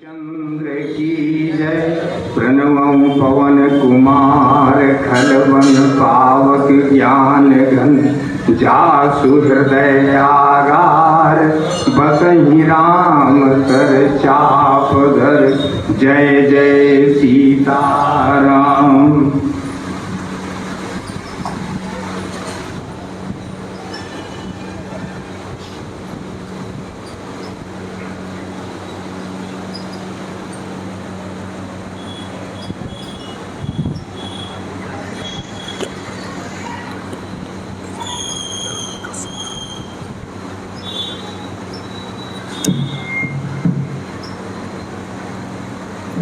चंद्र की जय। प्रणवं पवन कुमार खलवन पावक ज्ञान घन जासु हृदय आगार। बसहि राम तर चाप धर जय जय सीताराम।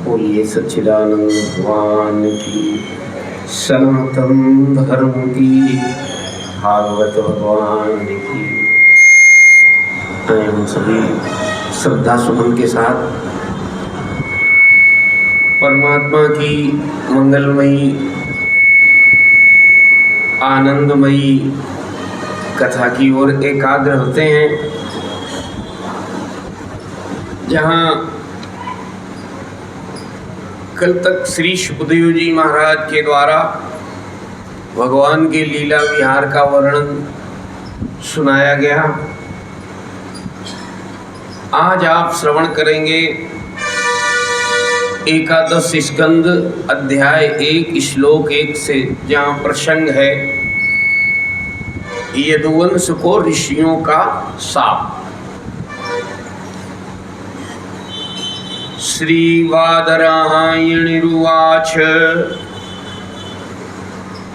बोलिए सच्चिदानंद भगवान की, सनातन धर्म की, भागवत भगवान की। हम सभी श्रद्धा सुमन के साथ परमात्मा की मंगलमयी आनंदमयी कथा की ओर एकाग्र होते हैं, जहाँ कल तक श्री सुखदेव जी महाराज के द्वारा भगवान के लीला विहार का वर्णन सुनाया गया। आज आप श्रवण करेंगे एकादश स्कंद अध्याय 1 श्लोक 1 से, जहाँ प्रसंग है यदुवंश को ऋषियों का शाप। श्रीवादरायणिरुवाच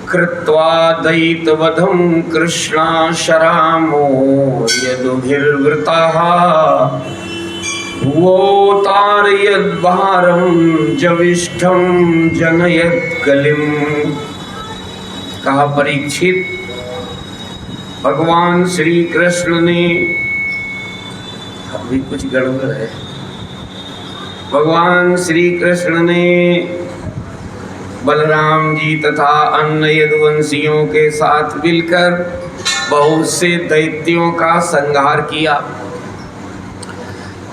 कृत्वा दैत्यवधं कृष्णाशरामो यदुभिर्वृतः भुवोतारयद्भारं जविष्ठं जनयत्कलिं। कहा परीक्षित, भगवान श्री कृष्ण ने, अभी कुछ गड़बड़ है, भगवान श्री कृष्ण ने बलराम जी तथा अन्य यदुवंशियों के साथ मिलकर बहुत से दैत्यों का संहार किया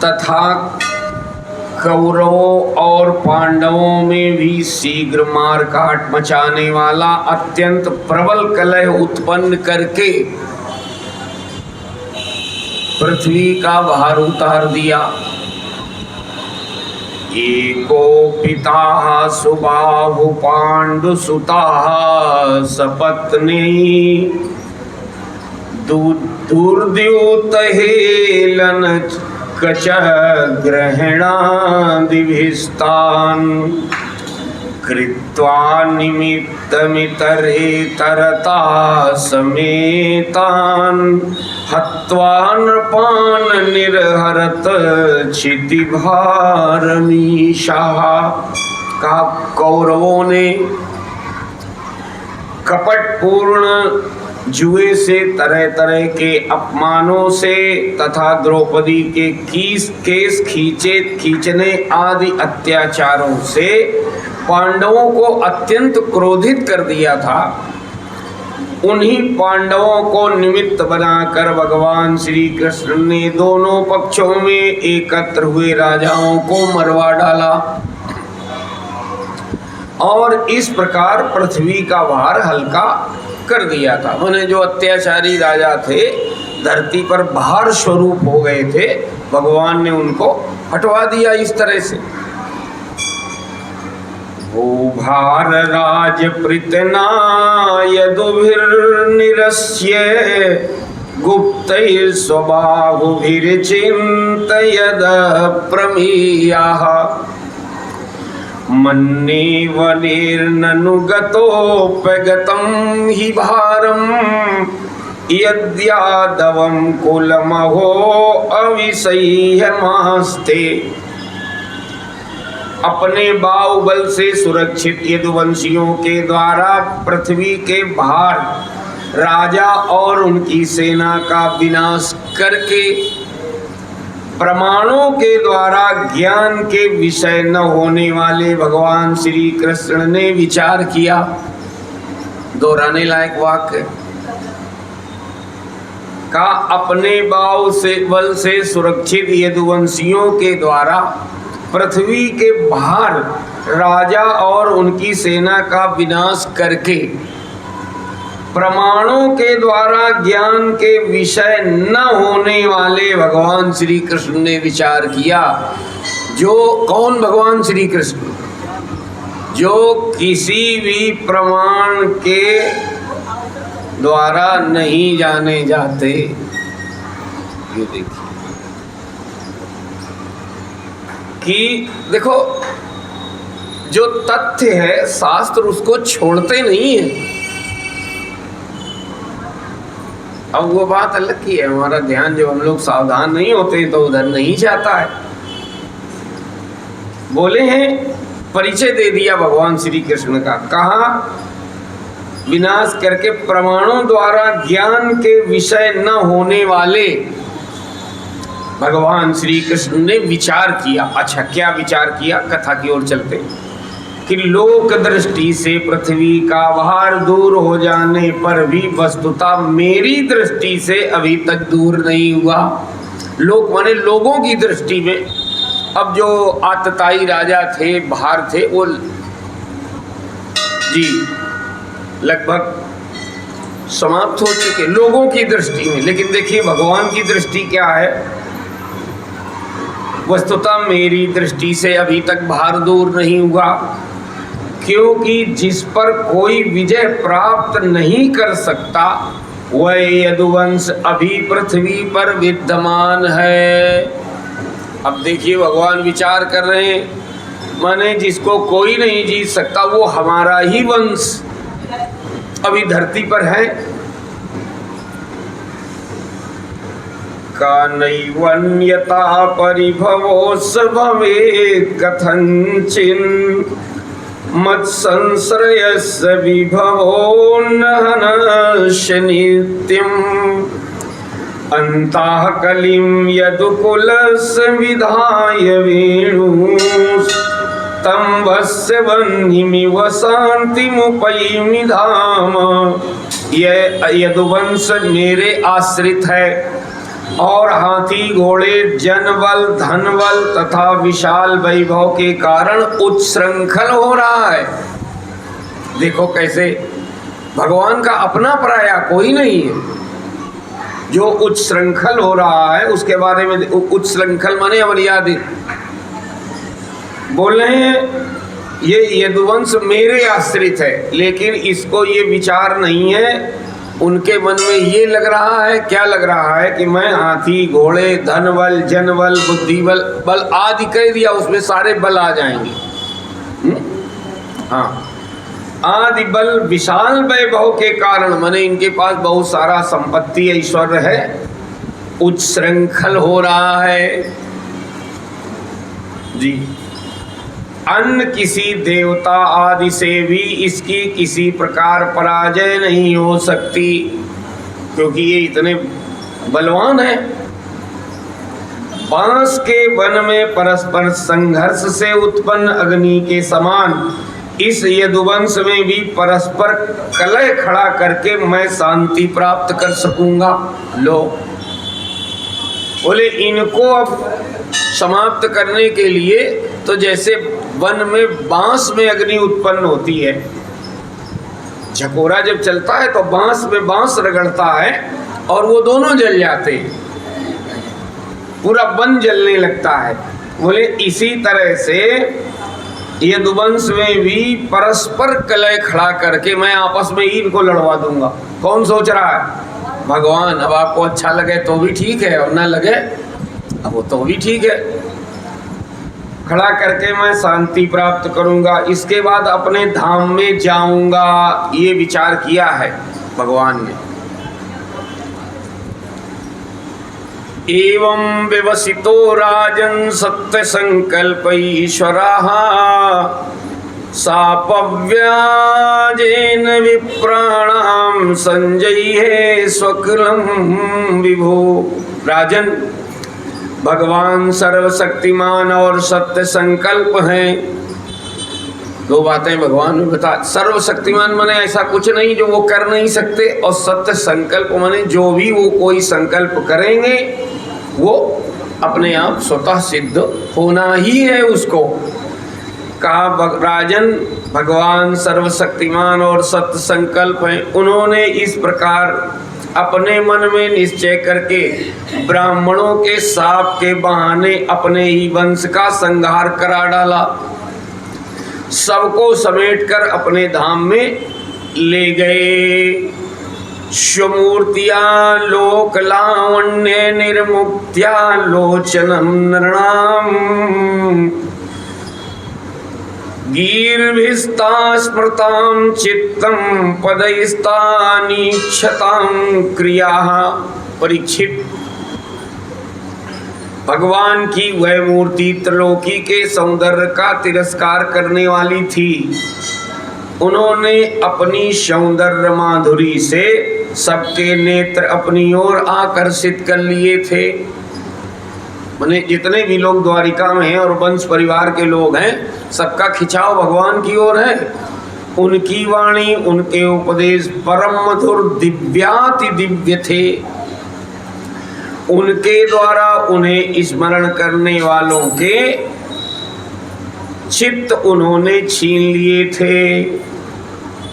तथा कौरवों और पांडवों में भी शीघ्र मारकाट मचाने वाला अत्यंत प्रबल कलह उत्पन्न करके पृथ्वी का भार उतार दिया। एको पिता सुबाहु पांडुसुता सपत्नी दुर्द्युत हेलन कच ग्रहणादिभिस्तान कृत्वा निमित्तमितरेतरता समेतान हत्वा नृपान निर्हरत क्षितिभारमीशाः। का कौरवों ने कपटपूर्ण जुए से, तरह तरह के अपमानों से तथा द्रौपदी के केस खींचने आदि अत्याचारों से पांडवों को अत्यंत क्रोधित कर दिया था। उन्हीं पांडवों को निमित्त बनाकर भगवान श्री कृष्ण ने दोनों पक्षों में एकत्र हुए राजाओं को मरवा डाला और इस प्रकार पृथ्वी का भार हल्का कर दिया था। माने जो अत्याचारी राजा थे, धरती पर भार स्वरूप हो गए थे, भगवान ने उनको हटवा दिया इस तरह से। भार राज प्रीतना यदुभिर्निरस्य गुप्तैः स्वबाहुभिर्चिन्तयद प्रमेयाः मन्ये वनेर्ननुगतोपगतं हि भारं यद्यादवं कुलमहो अविसह्यमास्ते। अपने बाहुबल से सुरक्षित यदुवंशियों के द्वारा पृथ्वी के भार राजा और उनकी सेना का विनाश करके प्रमाणों के द्वारा ज्ञान के विषय न होने वाले भगवान श्री कृष्ण ने विचार किया। दोहराने लायक वाक्य का अपने बल से सुरक्षित यदुवंशियों के द्वारा पृथ्वी के बाहर राजा और उनकी सेना का विनाश करके प्रमाणों के द्वारा ज्ञान के विषय न होने वाले भगवान श्री कृष्ण ने विचार किया। जो कौन? भगवान श्री कृष्ण, जो किसी भी प्रमाण के द्वारा नहीं जाने जाते। ये देखिए कि देखो, जो तथ्य है शास्त्र उसको छोड़ते नहीं है। अब वो बात अलग की है, हमारा ध्यान जब हम लोग सावधान नहीं होते तो उधर नहीं जाता है। बोले हैं, परिचय दे दिया भगवान श्री कृष्ण का। कहा विनाश करके प्रमाणों द्वारा ज्ञान के विषय न होने वाले भगवान श्री कृष्ण ने विचार किया। अच्छा, क्या विचार किया? कथा की ओर चलते हैं कि लोक दृष्टि से पृथ्वी का भार दूर हो जाने पर भी वस्तुतः मेरी दृष्टि से अभी तक दूर नहीं हुआ। लोक माने लोगों की दृष्टि में। अब जो आतताई राजा थे, भार थे, वो जी लगभग समाप्त हो चुके लोगों की दृष्टि में। लेकिन देखिए भगवान की दृष्टि क्या है? वस्तुतः मेरी दृष्टि से अभी तक भार दूर नहीं हुआ, क्योंकि जिस पर कोई विजय प्राप्त नहीं कर सकता वह यदुवंश अभी पृथ्वी पर विद्यमान है। अब देखिए भगवान विचार कर रहे हैं, माने जिसको कोई नहीं जीत सकता वो हमारा ही वंश अभी धरती पर है। का नैवन्यता परिभवोस भवेत् कथंचिन मत्संश्रयस्य विभवो नहनस्य नित्यम् अंतः कलिं यदुकुलस्य विधाय वेणुस् तं वस्य वह्निमिव शान्तिमुपैमि धाम। यह यदुवंश मेरे आश्रित है और हाथी घोड़े जनबल धनबल तथा विशाल वैभव के कारण उच्छृंखल हो रहा है। देखो कैसे भगवान का अपना पराया कोई नहीं है। जो उच्छृंखल हो रहा है उसके बारे में, उच्छृंखल माने अमर्यादित। बोल रहे हैं ये यदुवंश मेरे आश्रित है, लेकिन इसको ये विचार नहीं है। उनके मन में ये लग रहा है, क्या लग रहा है कि मैं हाथी घोड़े धन बल जन बल बुद्धि बल बल आदि कह दिया, उसमें सारे बल आ जाएंगे। हाँ, आदि बल विशाल वैभव के कारण माने इनके पास बहुत सारा संपत्ति ऐश्वर्य है, उच्छृंखल हो रहा है जी। अन्य किसी देवता आदि से भी इसकी किसी प्रकार पराजय नहीं हो सकती, क्योंकि ये इतने बलवान हैं। बांस के वन में परस्पर संघर्ष से उत्पन्न अग्नि के समान इस यदुवंश में भी परस्पर कलह खड़ा करके मैं शांति प्राप्त कर सकूंगा। लो बोले इनको अब समाप्त करने के लिए तो जैसे वन में बांस में अग्नि उत्पन्न होती है, झकोरा जब चलता है तो बांस में बांस रगड़ता है और वो दोनों जल जाते हैं, पूरा वन जलने लगता है। बोले इसी तरह से यदुवंश में भी परस्पर कलह खड़ा करके मैं आपस में ही इनको लड़वा दूंगा। कौन सोच रहा है? भगवान। अब आपको अच्छा लगे तो भी ठीक है और ना लगे अब वो तो भी ठीक है। खड़ा करके मैं शांति प्राप्त करूंगा, इसके बाद अपने धाम में जाऊंगा, ये विचार किया है भगवान ने। एवं विवसितो राजन् सत्य संकल्प ईश्वरः सापव्याजेन विप्राणां संजय्ये स्वकुलं विभो। राजन, भगवान सर्वशक्तिमान और सत्य संकल्प हैं। दो बातें भगवान ने बता। सर्वशक्तिमान माने ऐसा कुछ नहीं जो वो कर नहीं सकते, और सत्य संकल्प माने जो भी वो कोई संकल्प करेंगे वो अपने आप स्वतः सिद्ध होना ही है उसको। कहा राजन, भगवान सर्वशक्तिमान और सत्य संकल्प हैं। उन्होंने इस प्रकार अपने मन में निश्चय करके ब्राह्मणों के शाप के बहाने अपने ही वंश का संहार करा डाला, सबको समेटकर अपने धाम में ले गए। स्वमूर्तिया लोक लावण्य निर्मुक्त्या लोचनम नृणाम गीर्भिस्ता स्मृतां चित्तं पदैस्तानीक्षतां क्रियाः। परीक्षित, भगवान की वह मूर्ति त्रिलोकी के सौंदर्य का तिरस्कार करने वाली थी। उन्होंने अपनी सौंदर्य माधुरी से सबके नेत्र अपनी ओर आकर्षित कर लिए थे। माने जितने भी लोग द्वारिका में हैं और वंश परिवार के लोग हैं, सबका खिंचाव भगवान की ओर है। उनकी वाणी, उनके उपदेश परम मधुर दिव्याति दिव्य थे। उनके द्वारा उन्हें स्मरण करने वालों के चित्त उन्होंने छीन लिए थे।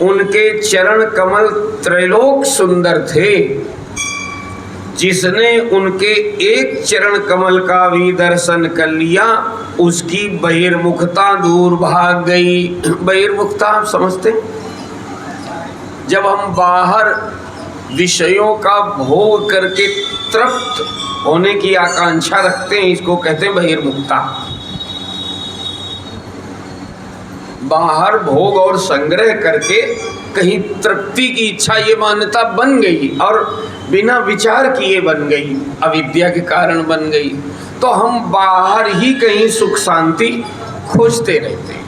उनके चरण कमल त्रैलोक सुंदर थे। जिसने उनके एक चरण कमल का भी दर्शन कर लिया, उसकी बहिर्मुखता दूर भाग गई। बहिर्मुखता आप समझते? जब हम बाहर विषयों का भोग करके तृप्त होने की आकांक्षा रखते हैं, इसको कहते हैं बहिर्मुखता। बाहर भोग और संग्रह करके कहीं तृप्ति की इच्छा, ये मान्यता बन गई और बिना विचार किए बन गई, अविद्या के कारण बन गई। तो हम बाहर ही कहीं सुख शांति खोजते रहते हैं।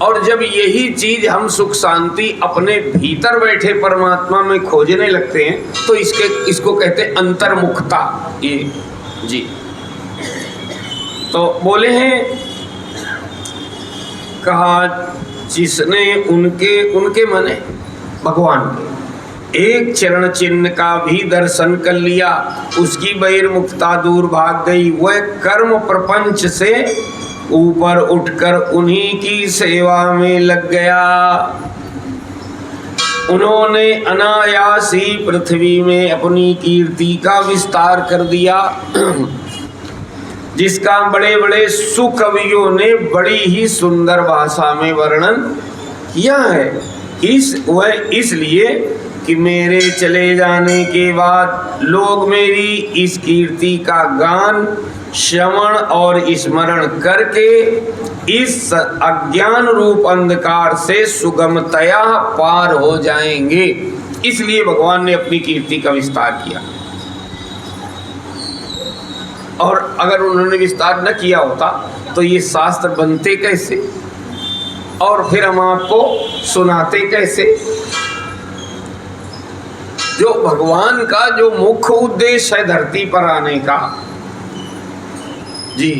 और जब यही चीज हम सुख शांति अपने भीतर बैठे परमात्मा में खोजने लगते हैं, तो इसको कहते हैं अंतर्मुखता। ये जी तो बोले हैं, कहा जिसने उनके मने भगवान के एक चरण चिन्ह का भी दर्शन कर लिया, उसकी बहिर्मुखता दूर भाग गई। वह कर्म प्रपंच से ऊपर उठकर उन्हीं की सेवा में लग गया। उन्होंने अनायास ही पृथ्वी में अपनी कीर्ति का विस्तार कर दिया, जिसका बड़े बड़े सुकवियों ने बड़ी ही सुंदर भाषा में वर्णन किया है। वह इसलिए कि मेरे चले जाने के बाद लोग मेरी इस कीर्ति का गान, श्रवण और स्मरण करके इस अज्ञान रूप अंधकार से सुगमतया पार हो जाएंगे। इसलिए भगवान ने अपनी कीर्ति का विस्तार किया। और अगर उन्होंने विस्तार न किया होता तो ये शास्त्र बनते कैसे, और फिर हम आपको सुनाते कैसे? जो भगवान का जो मुख्य उद्देश्य है धरती पर आने का जी,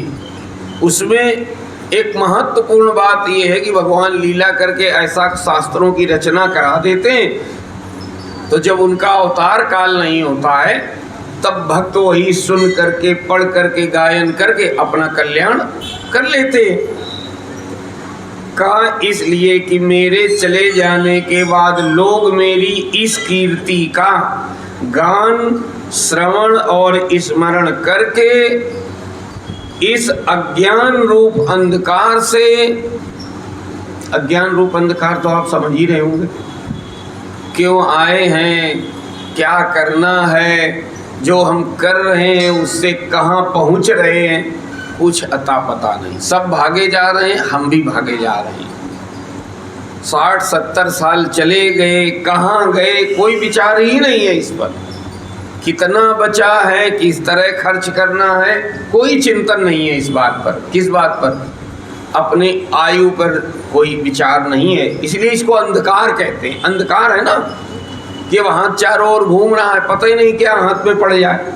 उसमें एक महत्वपूर्ण बात यह है कि भगवान लीला करके ऐसा शास्त्रों की रचना करा देते हैं, तो जब उनका अवतार काल नहीं होता है तब भक्त वही सुन करके, पढ़ करके, गायन करके अपना कल्याण कर लेते हैं। कहा इसलिए कि मेरे चले जाने के बाद लोग मेरी इस कीर्ति का गान, श्रवण और स्मरण करके इस अज्ञान रूप अंधकार से, अज्ञान रूप अंधकार तो आप समझ ही रहे होंगे, क्यों आए हैं, क्या करना है, जो हम कर रहे हैं उससे कहाँ पहुँच रहे हैं, कुछ अता पता नहीं। सब भागे जा रहे हैं, हम भी भागे जा रहे हैं। 60-70 साल चले गए, कहाँ गए कोई विचार ही नहीं है इस पर। कितना बचा है, किस तरह खर्च करना है, कोई चिंतन नहीं है इस बात पर। किस बात पर? अपने आयु पर कोई विचार नहीं है। इसलिए इसको अंधकार कहते हैं। अंधकार है ना कि वहाँ चारों ओर घूम रहा है, पता ही नहीं क्या हाथ में पड़ जाए,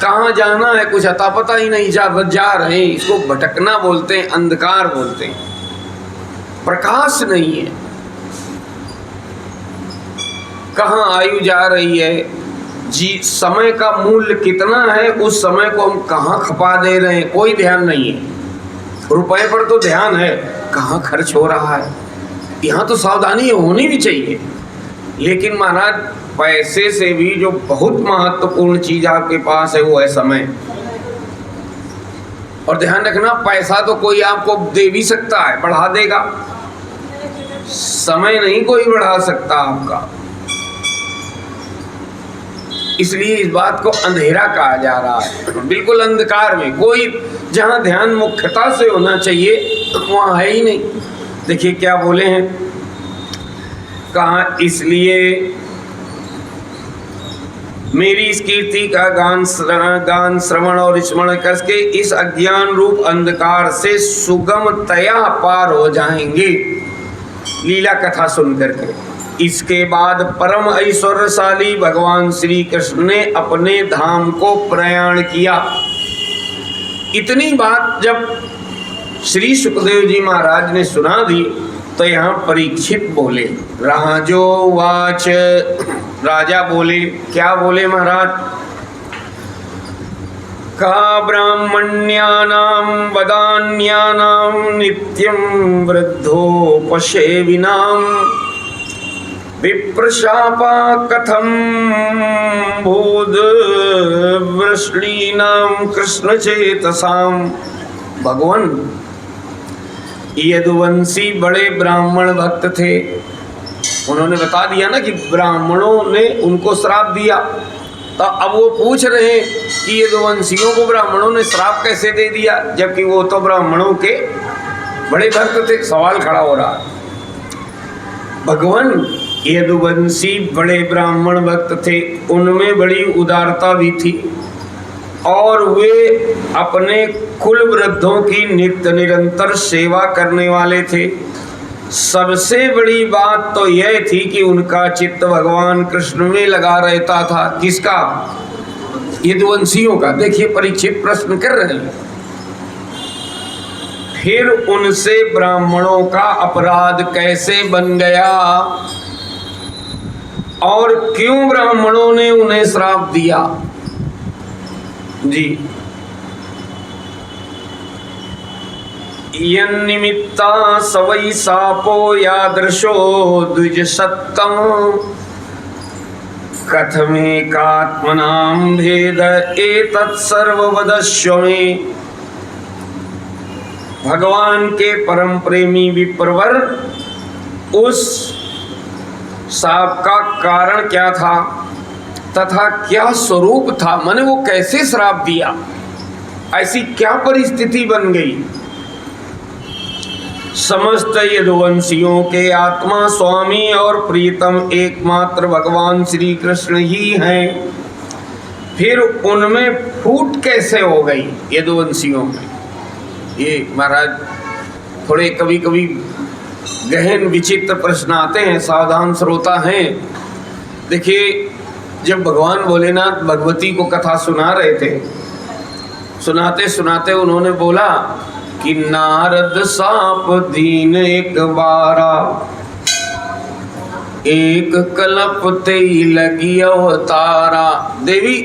कहाँ जाना है कुछ अता पता ही नहीं, जा रहे हैं। इसको भटकना बोलते हैं, अंधकार बोलते हैं। प्रकाश नहीं है, कहाँ आयु जा रही है, जी समय का मूल्य कितना है, उस समय को हम कहाँ खपा दे रहे हैं, कोई ध्यान नहीं है। रुपए पर तो ध्यान है, कहाँ खर्च हो रहा है, यहाँ तो सावधानी होनी भी चाहिए। लेकिन महाराज पैसे से भी जो बहुत महत्वपूर्ण चीज आपके पास है वो है समय। और ध्यान रखना, पैसा तो कोई आपको दे भी सकता है, बढ़ा देगा, समय नहीं कोई बढ़ा सकता आपका। इसलिए इस बात को अंधेरा कहा जा रहा है, बिल्कुल अंधकार में। कोई जहां ध्यान मुख्यता से होना चाहिए वहां है ही नहीं। देखिए क्या बोले हैं, कहा इसलिए मेरी इस कीर्ति का गान श्रवण और स्मरण करके इस अज्ञान रूप अंधकार से सुगमतया पार हो जाएंगे, लीला कथा सुन करके। इसके बाद परम ऐश्वर्यशाली भगवान श्री कृष्ण ने अपने धाम को प्रयाण किया। इतनी बात जब श्री सुखदेव जी महाराज ने सुना दी तो यहाँ परीक्षित बोले, राजो वाच, राजा बोले, क्या बोले महाराज, का ब्राह्मण्यानां वदान्यानां नित्यं वृद्धोपसेविनां विप्रशापा कथं बोध वृष्णीनां कृष्ण चेतसां। भगवान यदुवंशी बड़े ब्राह्मण भक्त थे, उन्होंने बता दिया ना कि ब्राह्मणों ने उनको श्राप दिया। तो अब वो पूछ रहे हैं कि यदुवंशियों को ब्राह्मणों ने श्राप कैसे दे दिया, जबकि वो तो ब्राह्मणों के बड़े भक्त थे। सवाल खड़ा हो रहा है। भगवान यदुवंशी बड़े ब्राह्मण भक्त थे, उनमें बड़ी उदारता भी थी और वे अपने कुल वृद्धों की नित्य निरंतर सेवा करने वाले थे। सबसे बड़ी बात तो यह थी कि उनका चित्त भगवान कृष्ण में लगा रहता था। किसका? यदुवंशियों का। देखिए परीक्षित प्रश्न कर रहे हैं। फिर उनसे ब्राह्मणों का अपराध कैसे बन गया और क्यों ब्राह्मणों ने उन्हें श्राप दिया? जी, यन्निमित्ता सवै सापो यादृशो द्विजसत्तम कथमेकात्मनां भेद एतत् सर्ववदस्व मे। भगवान के परम प्रेमी विप्रवर, उस शाप का कारण क्या था तथा क्या स्वरूप था, माने वो कैसे श्राप दिया, ऐसी क्या परिस्थिति बन गई। समस्त यदुवंशियों के आत्मा स्वामी और प्रीतम एकमात्र भगवान श्री कृष्ण ही हैं, फिर उनमें फूट कैसे हो गई यदुवंशियों में। ये महाराज थोड़े कभी कभी गहन विचित्र प्रश्न आते हैं, सावधान श्रोता हैं। देखिए जब भगवान भोलेनाथ भगवती को कथा सुना रहे थे, सुनाते सुनाते उन्होंने बोला कि नारद साप दीन एक बारा, एक कलप ते लगी अवतारा। देवी,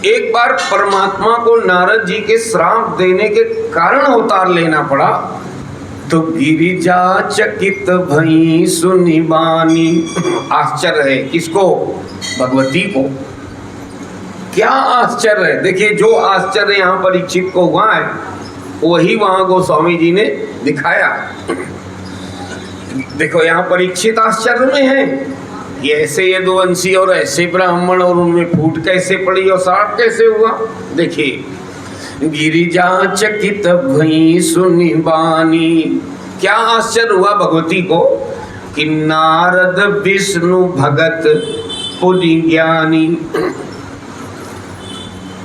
एक बार परमात्मा को नारद जी के श्राप देने के कारण अवतार लेना पड़ा, तो गिरिजा चकित भई सुनि बानी। आश्चर्य है किसको? भगवती को। क्या आश्चर्य है। देखिए जो आश्चर्य यहाँ परीक्षित को हुआ है वही वहां गोस्वामी जी ने दिखाया। देखो यहाँ परीक्षित आश्चर्य में है कि ऐसे यदुवंशी और ऐसे ब्राह्मण और उनमें फूट कैसे पड़ी और श्राप कैसे हुआ। देखिए, गिरिजा चकित भई सुनि बानी। क्या आश्चर्य हुआ भगवती को कि नारद विष्णु भगत पुनि ज्ञानी।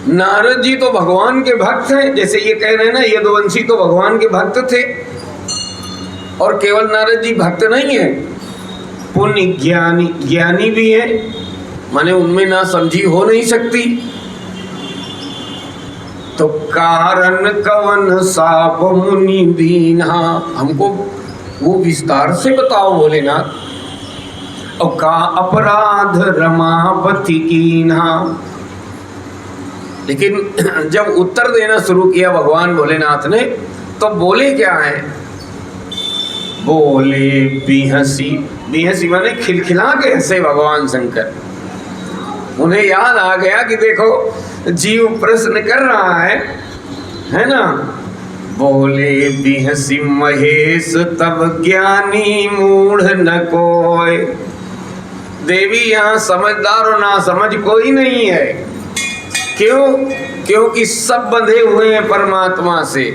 नारद जी तो भगवान के भक्त हैं, जैसे ये कह रहे हैं ना यदुवंशी तो भगवान के भक्त थे, और केवल नारद जी भक्त नहीं है, पुण्य ज्ञानी, ज्ञानी भी है, माने उनमें ना समझी हो नहीं सकती। तो कारण कवन साप मुनि दीना, हमको वो विस्तार से बताओ भोलेनाथ। और का अपराध रमापति कीन्हा। लेकिन जब उत्तर देना शुरू किया भगवान भोलेनाथ ने, तो बोले क्या है? बोले बिहसी। बिहसी माने खिलखिला के हंसे भगवान शंकर। उन्हें याद आ गया कि देखो जीव प्रश्न कर रहा है ना। बोले बिहसी महेश तब ज्ञानी मूढ़ न कोय। देवी यहाँ समझदार और ना समझ कोई नहीं है। क्यों? क्योंकि सब बंधे हुए हैं परमात्मा से।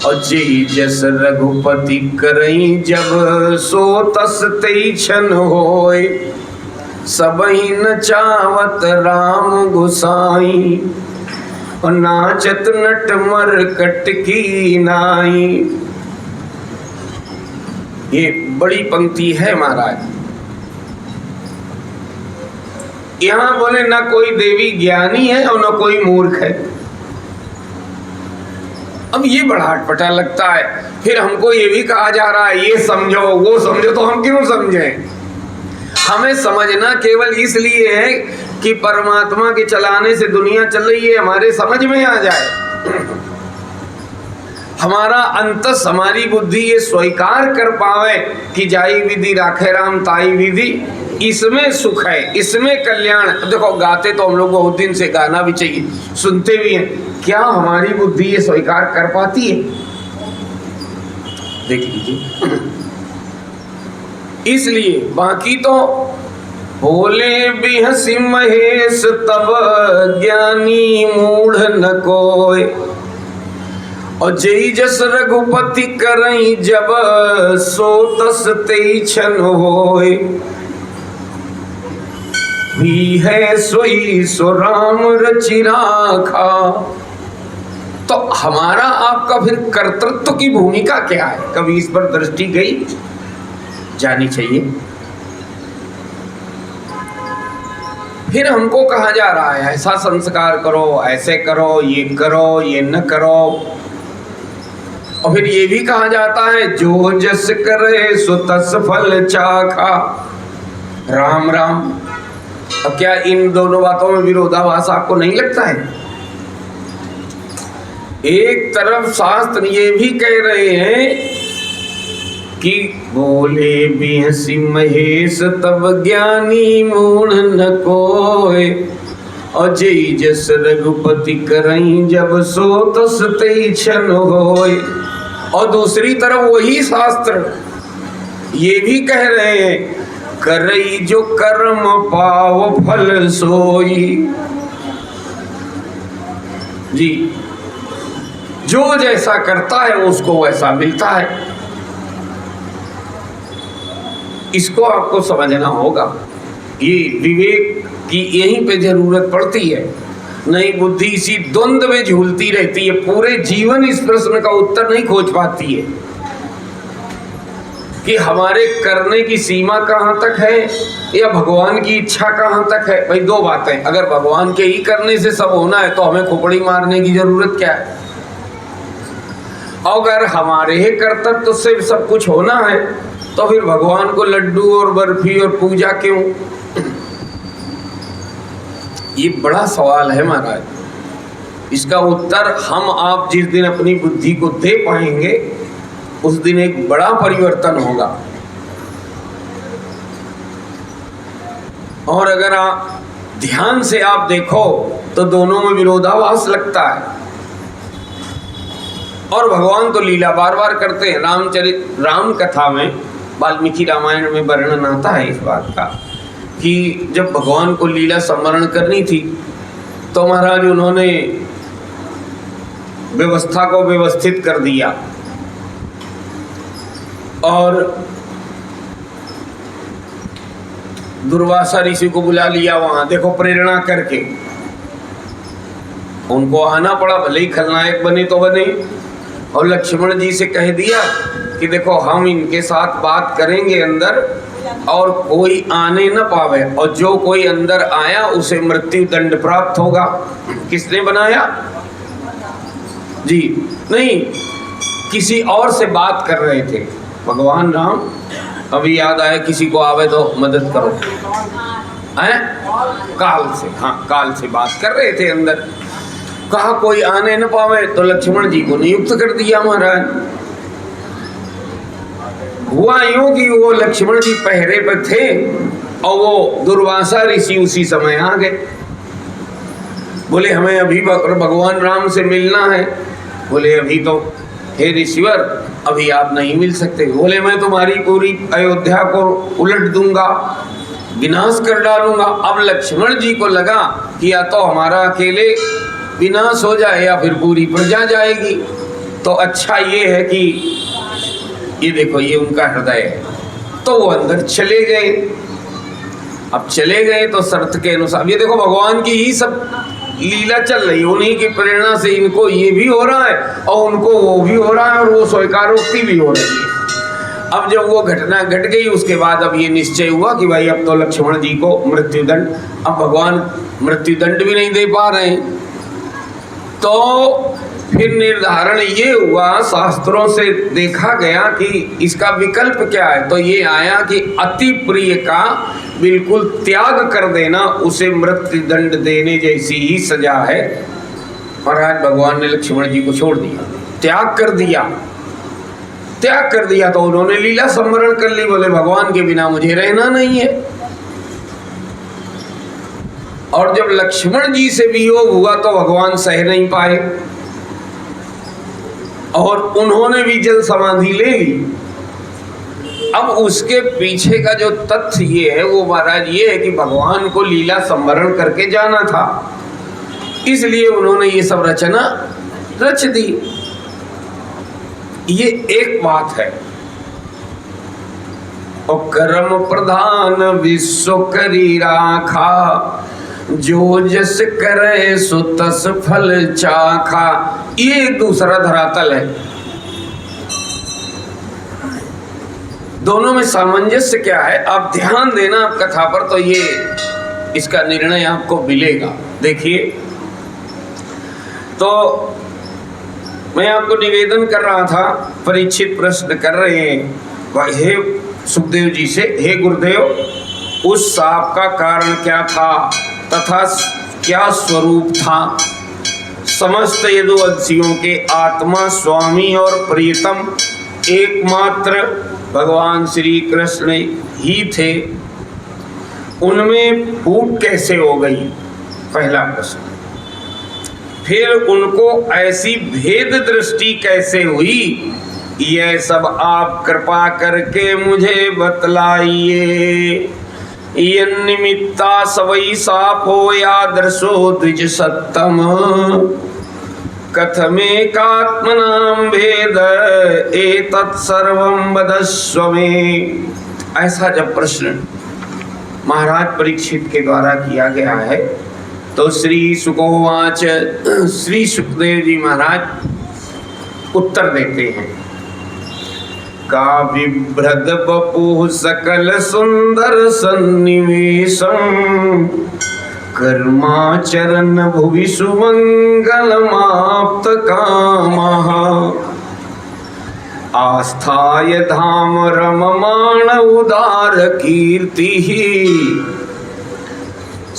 और जी जस रघुपति करई जब सो तस तेई क्षण होय। सबही नचावत राम गोसाई और नाचत नट मरकट की नाई। ये बड़ी पंक्ति है महाराज। यहाँ बोले ना कोई देवी ज्ञानी है और ना कोई मूर्ख है। अब ये बड़ा अटपटा लगता है। फिर हमको ये भी कहा जा रहा है ये समझो वो समझो, तो हम क्यों समझें? हमें समझना केवल इसलिए है कि परमात्मा के चलाने से दुनिया चल रही है, हमारे समझ में आ जाए। हमारा अंतस, हमारी बुद्धि ये स्वीकार कर पावे कि जाई विधि राखे राम ताई विधि, इसमें सुख है, इसमें कल्याण। देखो गाते तो हम लोग बहुत दिन से, गाना भी चाहिए, सुनते भी हैं। क्या हमारी बुद्धि ये स्वीकार कर पाती है? देख लीजिए। इसलिए बाकी तो बोले बिहसी महेश तब ज्ञानी मूढ़ न कोय। और जय जस रघुपति करई जब सो तस तेई क्षण होय। ही है सोई सो राम रचि राखा। तो हमारा आपका फिर कर्तृत्व की भूमिका क्या है? कभी इस पर दृष्टि गई? जानी चाहिए। फिर हमको कहा जा रहा है ऐसा संस्कार करो, ऐसे करो, ये न करो। और फिर ये भी कहा जाता है जो जस करे सो तस फल चाखा। राम राम। अब क्या इन दोनों बातों में विरोधाभास आपको नहीं लगता है? एक तरफ शास्त्र ये भी कह रहे हैं कि बोले बिहसी महेश तब ज्ञानी मूढ़ न कोय। और जय जस रघुपति करई जब सो तस तेई क्षण होय। और दूसरी तरफ वही शास्त्र ये भी कह रहे हैं करई जो कर्म पाव फल सोई। जी, जो जैसा करता है उसको वैसा मिलता है। इसको आपको समझना होगा। ये विवेक की यहीं पे जरूरत पड़ती है। नहीं बुद्धि इसी द्वंद्व में झूलती रहती है, पूरे जीवन इस प्रश्न का उत्तर नहीं खोज पाती है कि हमारे करने की सीमा कहाँ तक है या भगवान की इच्छा कहाँ तक है। भाई दो बातें, अगर भगवान के ही करने से सब होना है तो हमें खोपड़ी मारने की जरूरत क्या है? अगर हमारे ही कर्तव्य से सब कुछ होना है तो फिर भगवान को लड्डू और बर्फी और पूजा क्यों? ये बड़ा सवाल है महाराज। इसका उत्तर हम आप जिस दिन अपनी बुद्धि को दे पाएंगे उस दिन एक बड़ा परिवर्तन होगा। और अगर आप ध्यान से आप देखो तो दोनों में विरोधाभास लगता है। और भगवान तो लीला बार बार करते हैं। राम कथा में, वाल्मीकि रामायण में वर्णन आता है इस बात का कि जब भगवान को लीला स्मरण करनी थी तो महाराज उन्होंने व्यवस्था को व्यवस्थित कर दिया और दुर्वासा ऋषि को बुला लिया वहां। देखो प्रेरणा करके उनको आना पड़ा, भले ही खलनायक बने तो बने। और लक्ष्मण जी से कह दिया कि देखो हम इनके साथ बात करेंगे अंदर और कोई आने न पावे, और जो कोई अंदर आया उसे मृत्यु दंड प्राप्त होगा। किसने बनाया? जी नहीं, किसी और से बात कर रहे थे भगवान राम। अभी याद आया किसी को आवे तो मदद करो, हैं? काल से, हाँ काल से बात कर रहे थे अंदर, कहा कोई आने न पावे तो लक्ष्मण जी को नियुक्त कर दिया महाराज। हुआ यूं कि वो लक्ष्मण जी पहरे पर थे और वो दुर्वासा ऋषि उसी समय आ गए। बोले हमें अभी भगवान राम से मिलना है। बोले अभी तो हे ऋषिवर अभी आप नहीं मिल सकते। बोले मैं तुम्हारी पूरी अयोध्या को उलट दूंगा, विनाश कर डालूंगा। अब लक्ष्मण जी को लगा कि या तो हमारा अकेले विनाश हो जाए या फिर पूरी प्रजा जाएगी, तो अच्छा ये है कि ये देखो ये उनका हृदय है। तो वो अंदर चले गए। अब चले गए तो शर्त के अनुसार, ये देखो भगवान की ही सब लीला चल रही है, उन्हीं की प्रेरणा से इनको ये भी हो रहा है और उनको वो भी हो रहा है और वो स्वीकारोक्ति भी हो रही है। अब जब वो घटना घट गई उसके बाद अब ये निश्चय हुआ कि भाई अब तो लक्ष्मण जी को मृत्युदंड, अब भगवान मृत्युदंड भी नहीं दे पा रहे हैं। तो फिर निर्धारण ये हुआ, शास्त्रों से देखा गया कि इसका विकल्प क्या है। तो ये आया कि अति प्रिय का बिल्कुल त्याग कर देना उसे मृत्युदंड देने जैसी ही सजा है। महाराज भगवान ने लक्ष्मण जी को छोड़ दिया, त्याग कर दिया। त्याग कर दिया तो उन्होंने लीला संवरण कर ली। बोले भगवान के बिना मुझे रहना नहीं है। और जब लक्ष्मण जी से वियोग हुआ तो भगवान सह नहीं पाए और उन्होंने भी जल समाधि ले ली। अब उसके पीछे का जो तथ्य ये है वो महाराज ये है कि भगवान को लीला संवरण करके जाना था, इसलिए उन्होंने ये सब रचना रच दी। ये एक बात है। और कर्म प्रधान विश्व करी राखा, जो जस करे सो तस फल चाखा। ये एक दूसरा धरातल है। दोनों में सामंजस्य क्या है आप ध्यान देना आप कथा पर, तो ये इसका निर्णय आपको मिलेगा। देखिए, तो मैं आपको निवेदन कर रहा था, परीक्षित प्रश्न कर रहे हैं हे सुखदेव जी से, हे गुरुदेव उस साप का कारण क्या था तथा क्या स्वरूप था। समस्त यदुवंशियों के आत्मा स्वामी और प्रियतम एकमात्र भगवान श्री कृष्ण ही थे, उनमें फूट कैसे हो गई, पहला प्रश्न। फिर उनको ऐसी भेद दृष्टि कैसे हुई, यह सब आप कृपा करके मुझे बतलाइए। निमित्ता सवई सापो या दर्शो द्विज सत्तम, कथमेकात्मनां भेद एतत् सर्वं वदस्व मे। ऐसा जब प्रश्न महाराज परीक्षित के द्वारा किया गया है तो श्री सुकोवाच, श्री सुखदेव जी महाराज उत्तर देते हैं। का विभ्रद बपु सकल सुंदर सन्निवेशम, कर्माचरण भुवि सुमंगलमाप्त कामः, आस्थाय धाम रममाण उदार कीर्तिः,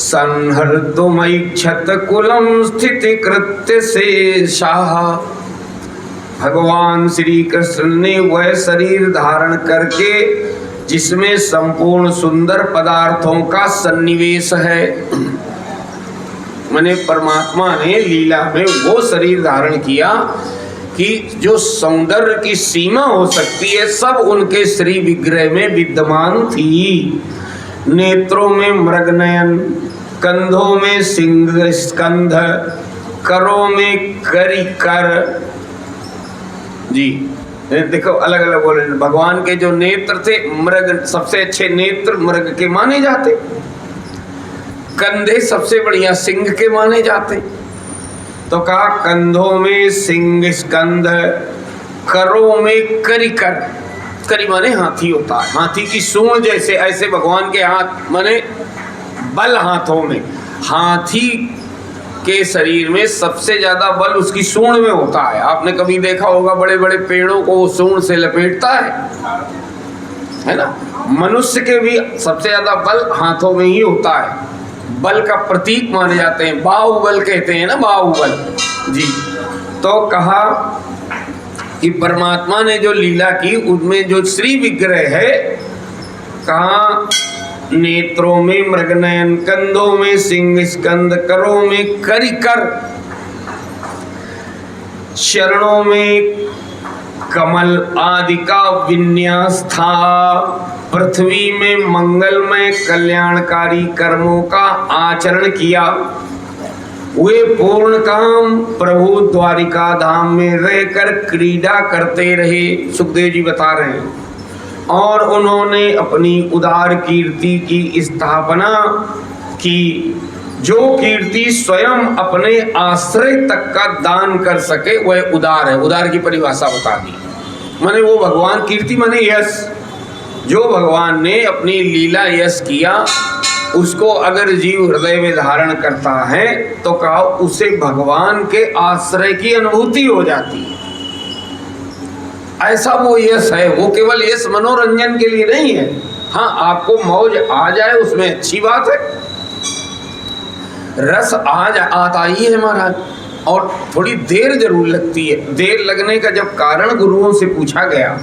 संहर्तुमैच्छत कुलम स्थिति कृत्य शेषाः। भगवान श्री कृष्ण ने वह शरीर धारण करके जिसमें संपूर्ण सुंदर पदार्थों का सन्निवेश है, मैंने परमात्मा ने लीला में वो शरीर धारण किया कि जो सौंदर्य की सीमा हो सकती है सब उनके श्री विग्रह में विद्यमान थी। नेत्रों में मृगनयन, कंधों में सिंह स्कंध, करों में करी कर। जी देखो अलग अलग बोले भगवान के जो नेत्र थे, मृग सबसे अच्छे नेत्र मृग के माने जाते, कंधे सबसे बढ़िया सिंह के माने जाते। तो कहा कंधों में सिंह स्कंध, करों में करी कर। करी माने हाथी होता है, हाथी की सूंड जैसे, ऐसे भगवान के हाथ माने बल हाथों में। हाथी के शरीर में सबसे ज्यादा बल उसकी सूंड में होता है। आपने कभी देखा होगा बड़े बड़े पेड़ों को वो सूंड से लपेटता है, है ना। मनुष्य के भी सबसे ज्यादा बल हाथों में ही होता है, बल का प्रतीक माने जाते हैं, बाहुबल कहते हैं ना, बाहुबल जी। तो कहा कि परमात्मा ने जो लीला की उनमें जो श्री विग्रह है, कहा नेत्रों में मृगनयन, कंधों में सिंह स्कंद, करों में करिकर, चरणों में कमल आदि का विन्यास था, पृथ्वी में मंगलमय कल्याणकारी कर्मों का आचरण किया। वे पूर्ण काम प्रभु द्वारिका धाम में रहकर क्रीड़ा करते रहे, सुखदेव जी बता रहे हैं। और उन्होंने अपनी उदार कीर्ति की स्थापना की, जो कीर्ति स्वयं अपने आश्रय तक का दान कर सके वह उदार है। उदार की परिभाषा बता दी, माने वो भगवान, कीर्ति माने यश, जो भगवान ने अपनी लीला यश किया उसको अगर जीव हृदय में धारण करता है तो कहा उसे भगवान के आश्रय की अनुभूति हो जाती है। ऐसा वो यश है, वो केवल यश मनोरंजन के लिए नहीं है। हाँ, आपको मौज आ जाए उसमें अच्छी बात है, रस आज आता ही है महाराज, और थोड़ी देर जरूर लगती है। देर लगने का जब कारण गुरुओं से पूछा गया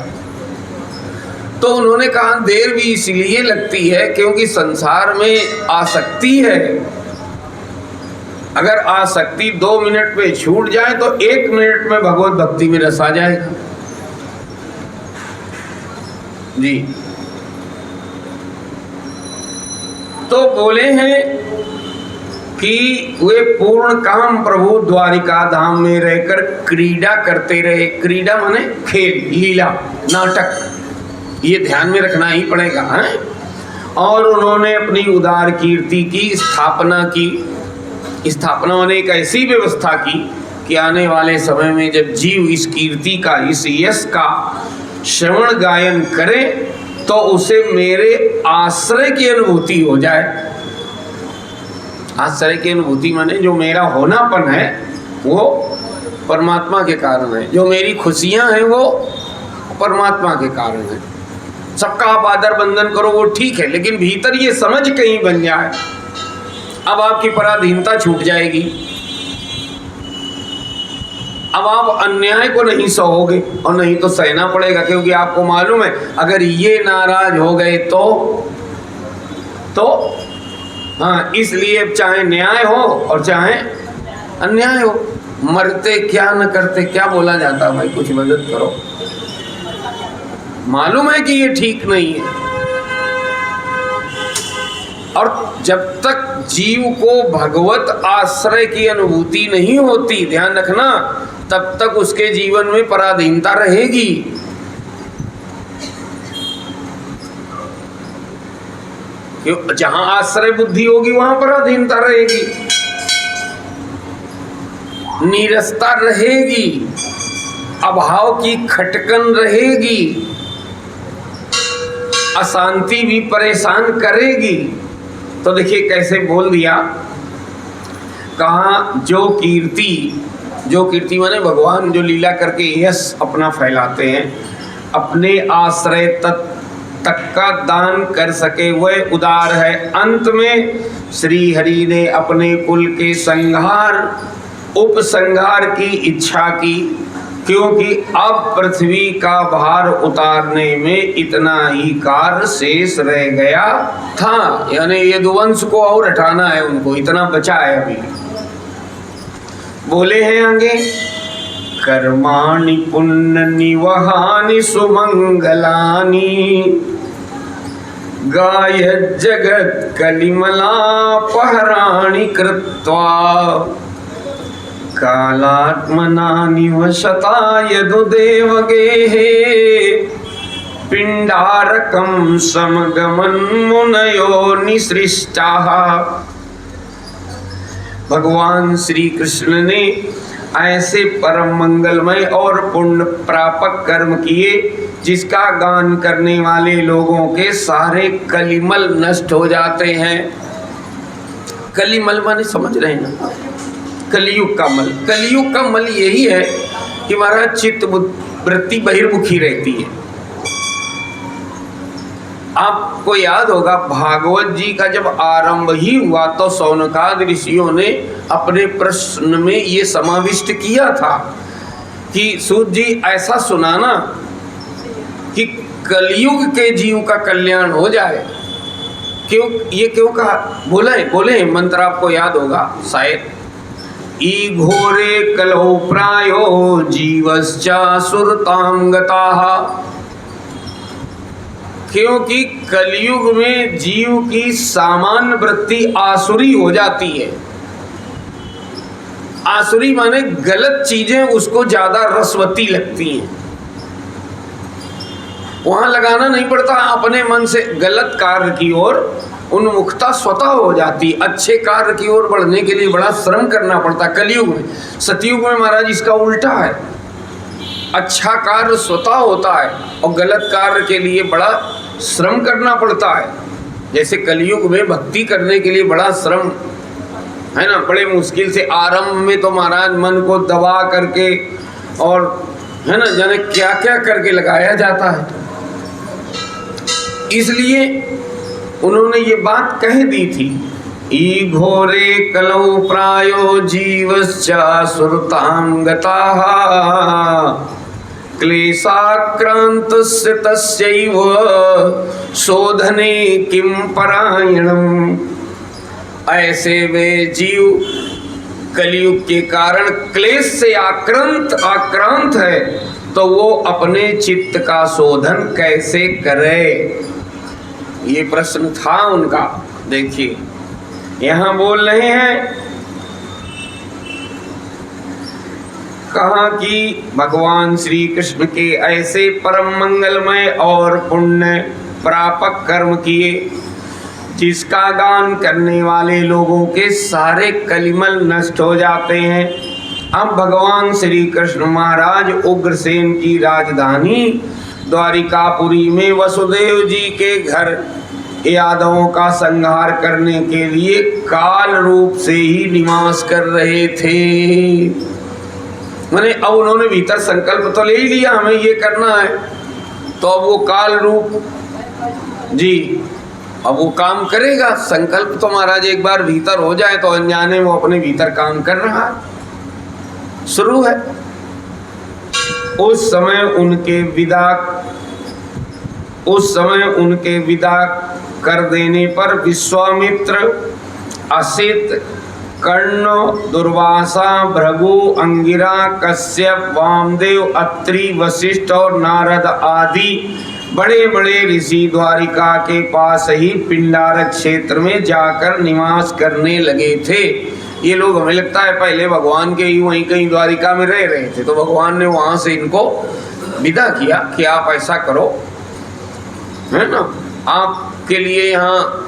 तो उन्होंने कहा देर भी इसलिए लगती है क्योंकि संसार में आसक्ति है। अगर आसक्ति 2 मिनट में छूट जाए तो 1 मिनट में भगवत भक्ति में रस आ जाएगा जी। तो बोले हैं कि वे पूर्ण काम प्रभु द्वारिका धाम में रहकर क्रीड़ा करते रहे। क्रीड़ा माने खेल, लीला, नाटक, ये ध्यान में रखना ही पड़ेगा है? और उन्होंने अपनी उदार कीर्ति की स्थापना की। स्थापना माने एक ऐसी व्यवस्था की कि आने वाले समय में जब जीव इस कीर्ति का, इस यश का श्रवण गायन करे तो उसे मेरे आश्रय की अनुभूति हो जाए। आश्रय की अनुभूति माने जो मेरा होनापन है वो परमात्मा के कारण है, जो मेरी खुशियां हैं वो परमात्मा के कारण है। सबका आप आदर बंदन करो वो ठीक है, लेकिन भीतर ये समझ कहीं बन जाए, अब आपकी पराधीनता छूट जाएगी। अब आप अन्याय को नहीं सहोगे, और नहीं तो सहना पड़ेगा, क्योंकि आपको मालूम है अगर ये नाराज हो गए तो हाँ, इसलिए चाहे न्याय हो और चाहे अन्याय हो, मरते क्या न करते क्या बोला जाता भाई, कुछ मदद करो। मालूम है कि ये ठीक नहीं है, और जब तक जीव को भगवत आश्रय की अनुभूति नहीं होती, ध्यान रखना, तब तक उसके जीवन में पराधीनता रहेगी। जहां आश्रय बुद्धि होगी वहां पराधीनता रहेगी, नीरसता रहेगी, अभाव की खटकन रहेगी, अशांति भी परेशान करेगी। तो देखिए कैसे बोल दिया, कहा जो कीर्ति माने भगवान जो लीला करके यश अपना फैलाते हैं, अपने आश्रय तक का दान कर सके वह उदार है। अंत में श्री हरि ने अपने कुल के उपसंहार की इच्छा की, क्योंकि अब पृथ्वी का भार उतारने में इतना ही कार्य शेष रह गया था। यानी यदुवंश को और हटाना है, उनको इतना बचा है अभी। बोले हैं आगे, कर्माणि पुण्य निवहानि सुमंगलानि गाय जगत कलिमलापहराणि कृत्वा कालात्मना निवशता यदुदेवगेहे पिंडारकम समगमन मुनयो निसृष्टाः। भगवान श्री कृष्ण ने ऐसे परम मंगलमय और पुण्य प्रापक कर्म किए जिसका गान करने वाले लोगों के सारे कलिमल नष्ट हो जाते हैं। कलिमल माने समझ रहे हैं ना, कलियुग का मल। कलियुग का मल यही है कि हमारा चित्त वृत्ति बहिर्मुखी रहती है। आपको याद होगा भागवत जी का जब आरंभ ही हुआ तो शौनकाद ऋषियों ने अपने प्रश्न में ये समाविष्ट किया था कि सूत जी ऐसा सुनाना कि कलयुग के जीव का कल्याण हो जाए। क्यों कहा, बोले मंत्र आपको याद होगा शायद। ई घोरे कलौ प्रायो जीवश्चा सुरतां गताः, क्योंकि कलयुग में जीव की सामान्य वृत्ति आसुरी हो जाती है। आसुरी माने गलत चीजें उसको ज्यादा रसवती लगती हैं, वहां लगाना नहीं पड़ता, अपने मन से गलत कार्य की ओर उन्मुखता स्वतः हो जाती। अच्छे कार्य की ओर बढ़ने के लिए बड़ा श्रम करना पड़ता कलयुग में। सतयुग में महाराज इसका उल्टा है, अच्छा कार्य स्वतः होता है और गलत कार्य के लिए बड़ा श्रम करना पड़ता है। जैसे कलयुग में भक्ति करने के लिए बड़ा श्रम है ना, बड़े मुश्किल से आरंभ में तो महाराज मन को दबा करके और है ना जाने क्या क्या करके लगाया जाता है। इसलिए उन्होंने ये बात कह दी थी, ई घोरे कलौ प्रायो जीवश्चा सुरतां गताः क्लेशाक्रान्तस्य तस्यैव शोधने किं परायणम्। ऐसे वे जीव कलयुग के कारण क्लेश से आक्रांत है, तो वो अपने चित्त का शोधन कैसे करे, ये प्रश्न था उनका। देखिए यहां बोल रहे हैं, कहा कि भगवान श्री कृष्ण के ऐसे परम मंगलमय और पुण्य प्रापक कर्म किए जिसका गान करने वाले लोगों के सारे कलिमल नष्ट हो जाते हैं। अब भगवान श्री कृष्ण महाराज उग्रसेन की राजधानी द्वारिकापुरी में वसुदेव जी के घर यादवों का संहार करने के लिए काल रूप से ही निवास कर रहे थे। मैंने अब उन्होंने भीतर संकल्प तो ले ही लिया हमें ये करना है, तो अब वो काल रूप जी अब वो काम करेगा। संकल्प तो महाराज एक बार भीतर हो जाए तो अनजाने वो अपने भीतर काम कर रहा है, शुरू है। उस समय उनके विदा कर देने पर विश्वामित्र, असित, कर्ण, दुर्वासा, भृगु, अंगिरा, कश्यप, वामदेव, अत्रि, वशिष्ठ और नारद आदि बड़े बड़े ऋषि द्वारिका के पास ही पिंडारक क्षेत्र में जाकर निवास करने लगे थे। ये लोग हमें लगता है पहले भगवान के ही वहीं कहीं द्वारिका में रह रहे थे, तो भगवान ने वहां से इनको विदा किया कि आप ऐसा करो, है ना, आपके लिए यहाँ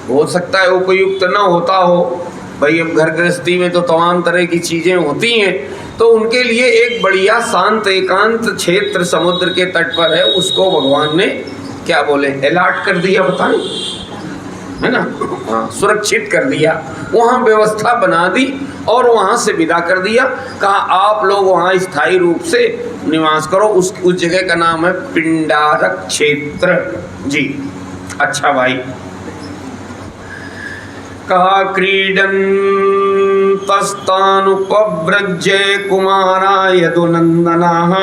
हो सकता है उपयुक्त न होता हो। भाई अब घर गृहस्थी में तो तमाम तरह की चीजें होती हैं, तो उनके लिए एक बढ़िया शांत एकांत क्षेत्र समुद्र के तट पर है, उसको भगवान ने क्या बोले अलॉट कर दिया, बताएं, है ना, हाँ, सुरक्षित कर दिया, वहाँ व्यवस्था बना दी और वहाँ से विदा कर दिया। कहा आप लोग वहाँ स्थायी रूप से निवास करो। उस जगह का नाम है पिंडारक क्षेत्र जी। अच्छा भाई, कहा क्रीडन्तस्तानुपव्रज्य कुमारा यदुनन्दनाः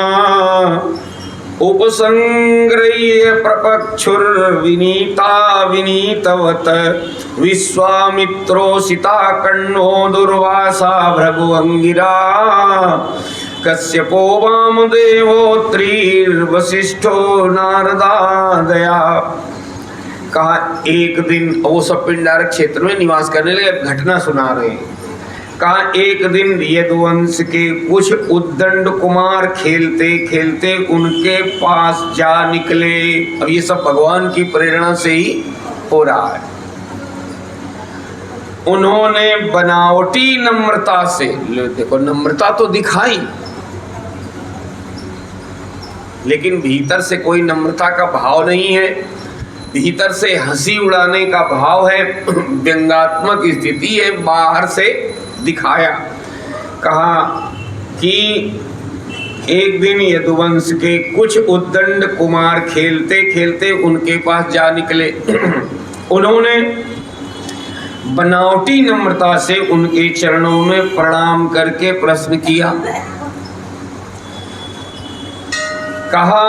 उपसंग्रह्य प्रपक्षुर्विनीता विनीतवत विश्वामित्रोऽसिता कर्णो दुर्वासा भृगुअंगिरा कश्यपो वामदेवोत्रिर्वसिष्ठो नारदादया। कहा एक दिन, वो सब पिंडारक क्षेत्र में निवास करने लगे, घटना सुना रहे हैं। कहा एक दिन यदुवंश के कुछ उद्दंड कुमार खेलते खेलते उनके पास जा निकले। अब ये सब भगवान की प्रेरणा से ही हो रहा है। उन्होंने बनावटी नम्रता से, देखो नम्रता तो दिखाई, लेकिन भीतर से कोई नम्रता का भाव नहीं है, भीतर से हंसी उड़ाने का भाव है, व्यंग्यात्मक स्थिति है, बाहर से दिखाया। कहा कि एक दिन यदुवंश के कुछ उद्दंड कुमार खेलते खेलते उनके पास जा निकले। उन्होंने बनावटी नम्रता से उनके चरणों में प्रणाम करके प्रश्न किया। कहा,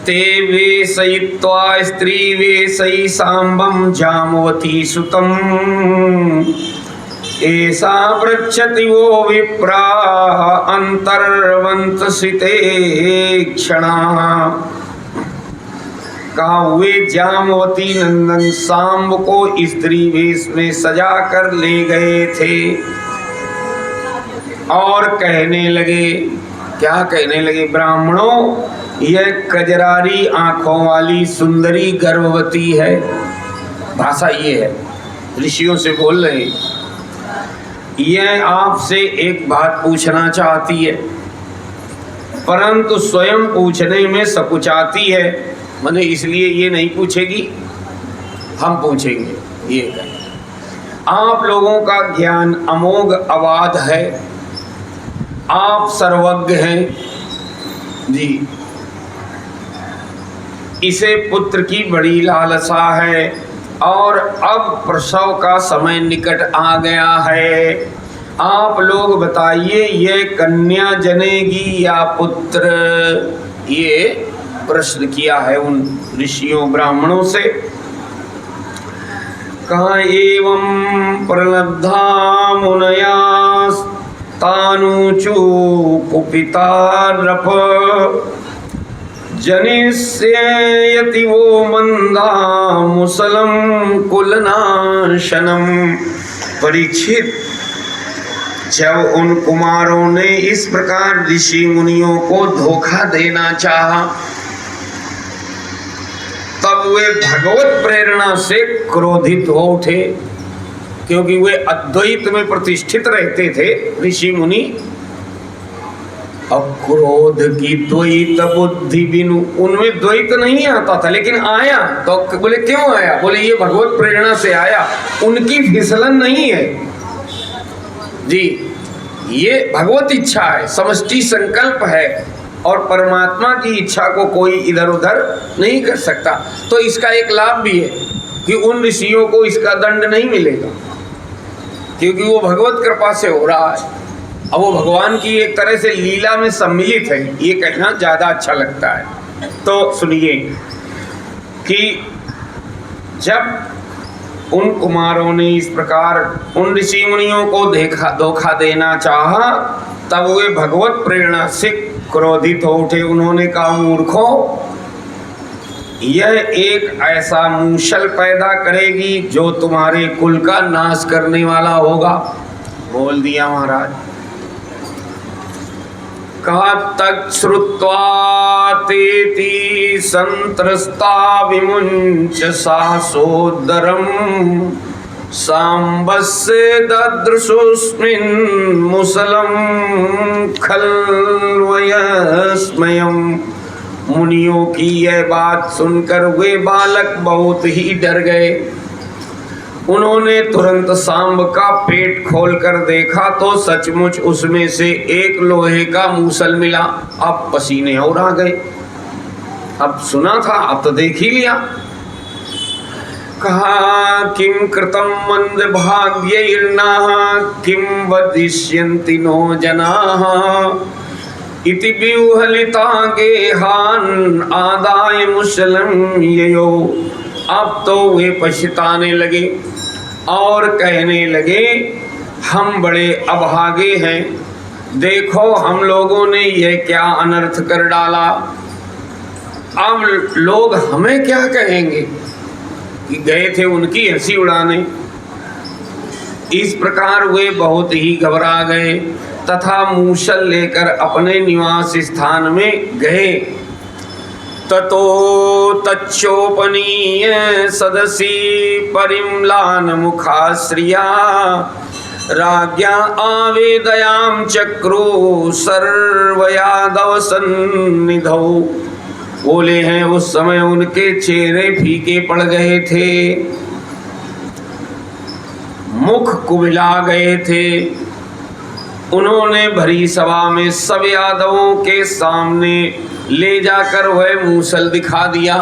ते वेशयित्वा स्त्री वेशयि सांबं जामवती सुतम ऐसा पृच्छति वो विप्रा अंतर्वंत सिते क्षणा। कहा, वे जामवती नंदन सांब को स्त्री वेश में सजा कर ले गए थे और कहने लगे, क्या कहने लगे, ब्राह्मणों, यह कजरारी आंखों वाली सुंदरी गर्भवती है। भाषा ये है, ऋषियों से बोल रहे हैं, यह आपसे एक बात पूछना चाहती है परंतु स्वयं पूछने में सकुचाती है। माने इसलिए ये नहीं पूछेगी, हम पूछेंगे। ये कहें, आप लोगों का ज्ञान अमोघ अबाध है, आप सर्वज्ञ हैं जी। इसे पुत्र की बड़ी लालसा है और अब प्रसव का समय निकट आ गया है। आप लोग बताइए, ये कन्या जनेगी या पुत्र? ये प्रश्न किया है उन ऋषियों ब्राह्मणों से। कहा, एवं प्रलब्धा मुनया तानुचु कुपिता रप जनिष्यति वो मंदा मुसलम कुलनाशनम। परीक्षित, जब उन कुमारों ने इस प्रकार ऋषि मुनियों को धोखा देना चाहा, तब वे भगवत प्रेरणा से क्रोधित हो उठे, क्योंकि वे अद्वैत में प्रतिष्ठित रहते थे ऋषि मुनि। अब क्रोध की द्वैत बुद्धि बिनु, उनमें द्वैत नहीं आता था, लेकिन आया तो बोले क्यों आया? बोले ये भगवत प्रेरणा से आया, उनकी फिसलन नहीं है जी। ये भगवत इच्छा है, समष्टि संकल्प है और परमात्मा की इच्छा को कोई इधर उधर नहीं कर सकता। तो इसका एक लाभ भी है कि उन ऋषियों को इसका दंड नहीं मिलेगा, क्योंकि वो भगवत कृपा से हो रहा है। अब वो भगवान की एक तरह से लीला में सम्मिलित है, ये कहना ज़्यादा अच्छा लगता है। तो सुनिए कि जब उन कुमारों ने इस प्रकार उन ऋषि मुनियों को धोखा देना चाहा, तब वे भगवत प्रेरणा से क्रोधित हो उठे। उन्होंने कहा, मूर्खों, यह एक ऐसा मूसल पैदा करेगी जो तुम्हारे कुल का नाश करने वाला होगा। बोल दिया महाराज। कहा, तच्छ्रुत्वा तेति संत्रस्ता विमुञ्च सासोदरम सांबस्य ददृशुस्मिन् मुसलम खल्वयस्मयम्। मुनियों की यह बात सुनकर वे बालक बहुत ही डर गए। उन्होंने तुरंत सांब का पेट खोलकर देखा तो सचमुच उसमें से एक लोहे का मूसल मिला। अब पसीने और आ गए। अब सुना था, अब तो देख ही लिया। कहा, किम कृतम मंद भाग्यैर्नाः किम वदिष्यन्ति नो जनाः इति व्यूहलिता गेहान आदाय मुसलम ययो। अब तो वे पछताने लगे और कहने लगे, हम बड़े अभागे हैं, देखो हम लोगों ने यह क्या अनर्थ कर डाला। अब लोग हमें क्या कहेंगे कि गए थे उनकी हंसी उड़ाने। इस प्रकार वे बहुत ही घबरा गए तथा मूसल लेकर अपने निवास स्थान में गए। ततो तच्चोपनीय सदसी परिम्लान मुखाश्रिया राज्ञा आवेदयाम चक्रु सर्व यादव सन्निधौ। बोले हैं उस समय उनके चेहरे फीके पड़ गए थे, मुख कुमिला गए थे उन्होंने भरी सभा में सब यादवों के सामने ले जाकर वह मूसल दिखा दिया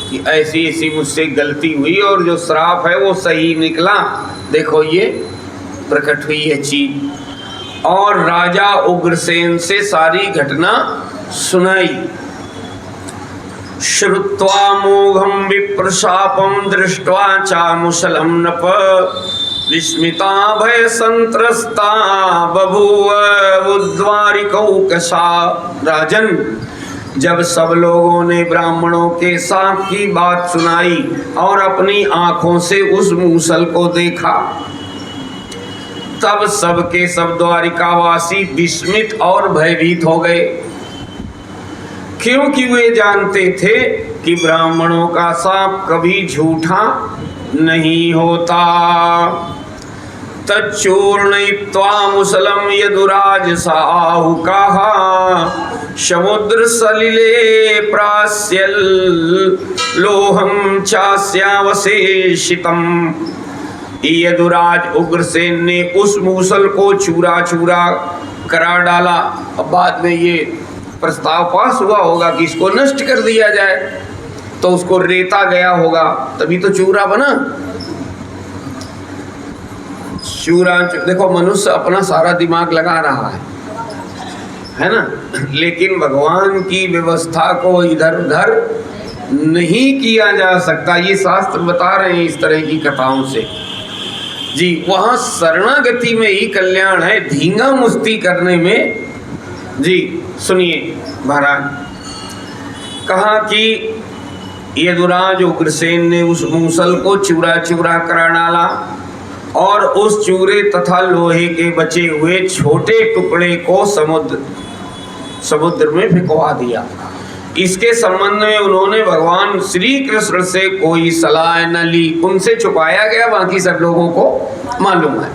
कि ऐसी ऐसी मुझसे गलती हुई और जो श्राप है वो सही निकला, देखो ये प्रकट हुई है चीज। और राजा उग्रसेन से सारी घटना सुनाई। श्रुत्वा मोघम विप्रशापम दृष्ट्वा चामुशलम नप विस्मिता भय संत्रस्ता बभूव उद्वारिकौकसा। राजन, जब सब लोगों ने ब्राह्मणों के साप की बात सुनाई और अपनी आंखों से उस मूसल को देखा, तब सबके सब द्वारिकावासी विस्मित और भयभीत हो गए, क्योंकि वे जानते थे कि ब्राह्मणों का साप कभी झूठा नहीं होता। तच्चूर्णयित्वा मुसलम यदुराज साहु कहा समुद्र सलिले प्रास्यल लोहम चास्यावशेषितम। यदुराज उग्रसेन ने उस मूसल को चूरा चूरा करा डाला। अब बाद में ये प्रस्ताव पास हुआ होगा कि इसको नष्ट कर दिया जाए, तो उसको रेता गया होगा, तभी तो चूरा बना। चूरा देखो, मनुष्य अपना सारा दिमाग लगा रहा है ना, लेकिन भगवान की व्यवस्था को इधर उधर नहीं किया जा सकता। ये शास्त्र बता रहे हैं इस तरह की कथाओं से जी। वहाँ शरणागति में ही कल्याण है, धींगा मुस्ती करने में जी। सुनिए महाराज, कहा कि यदुराज उग्रसेन ने उस मूसल को चूरा चूरा करा डाला और उस चूरे तथा लोहे के बचे हुए छोटे टुकड़े को समुद्र में फेंकवा दिया। इसके संबंध में उन्होंने भगवान श्री कृष्ण से कोई सलाह न ली, उनसे छुपाया गया, बाकी सब लोगों को मालूम है।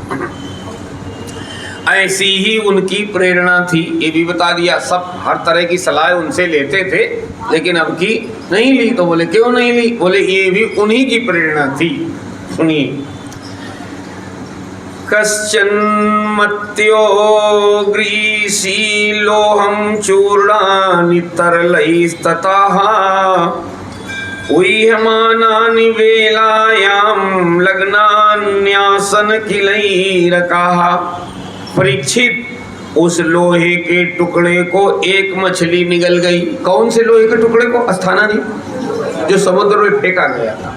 ऐसी ही उनकी प्रेरणा थी, ये भी बता दिया। सब हर तरह की सलाह उनसे लेते थे, लेकिन अब की नहीं ली। तो बोले क्यों नहीं ली? बोले ये भी उन्हीं की प्रेरणा थी। सुनिए, कश्चन मत्यो ग्रीसी लोहम चूर्णानि तरलैस्ततः उह्यमानानि वेलायां लग्नान्यासन किलैरकाः। परीक्षित, उस लोहे के टुकड़े को एक मछली निगल गई। कौन से लोहे के टुकड़े को? अस्थाना जी, जो समुद्र में फेंका गया था।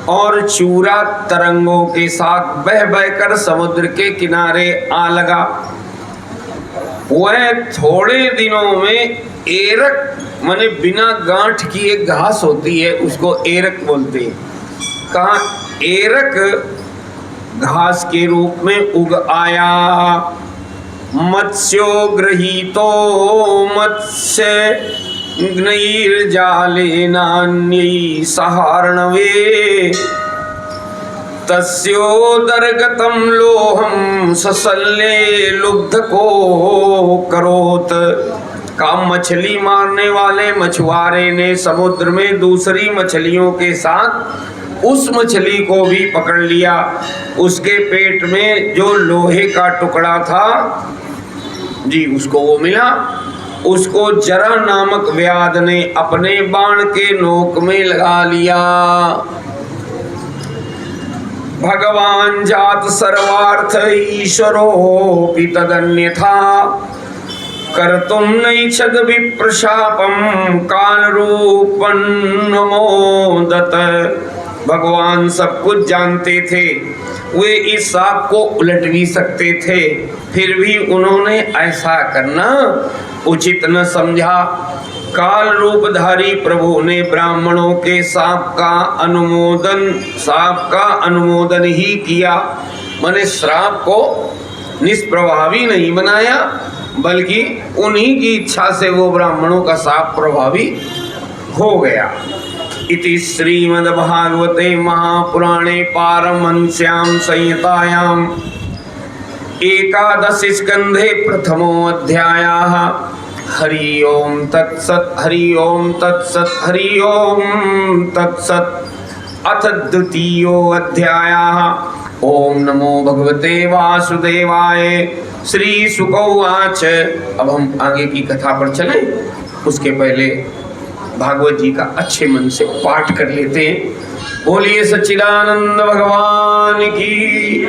और चूरा तरंगों के साथ बह बहकर समुद्र के किनारे आ लगा। वह थोड़े दिनों में एरक, माने बिना गांठ की एक घास होती है, उसको एरक बोलते हैं। कहा एरक घास के रूप में उग आया। मत्स्यो गृहीतो मत्स्य नैर्जालेनान्यै सहार्णवे तस्योदर्गतं लोहं ससल्ले लुब्धको करोत। काम मछली मारने वाले मछुआरे ने समुद्र में दूसरी मछलियों के साथ उस मछली को भी पकड़ लिया। उसके पेट में जो लोहे का टुकड़ा था जी, उसको वो मिला। उसको जरा नामक व्याध ने अपने बाण के नोक में लगा लिया। भगवान जात सर्वार्थ ईश्वरोऽपि तदन्यथा कर्तुं नैच्छद विप्रशापं कालरूपं नमोदत। भगवान सब कुछ जानते थे, वे इस शाप को उलट भी सकते थे, फिर भी उन्होंने ऐसा करना उचित न समझा। काल रूपधारी प्रभु ने ब्राह्मणों के शाप का अनुमोदन ही किया। माने श्राप को निष्प्रभावी नहीं बनाया, बल्कि उन्हीं की इच्छा से वो ब्राह्मणों का शाप प्रभावी हो गया। इति श्रीमद्भागवते महापुराणे पारमहंस्यां संहितायां एकादश स्कंधे प्रथमो अध्यायः। हरि ओम तत्सत्, हरि ओम तत्सत्, हरि ओम तत्सत्। अथ द्वितीयो अध्यायः। ओम नमो भगवते वासुदेवाय। श्री शुक उवाच। अब हम आगे की कथा पर चलें, उसके पहले भागवत जी का अच्छे मन से पाठ कर लेते हैं। बोलिए सच्चिदानंद भगवान की,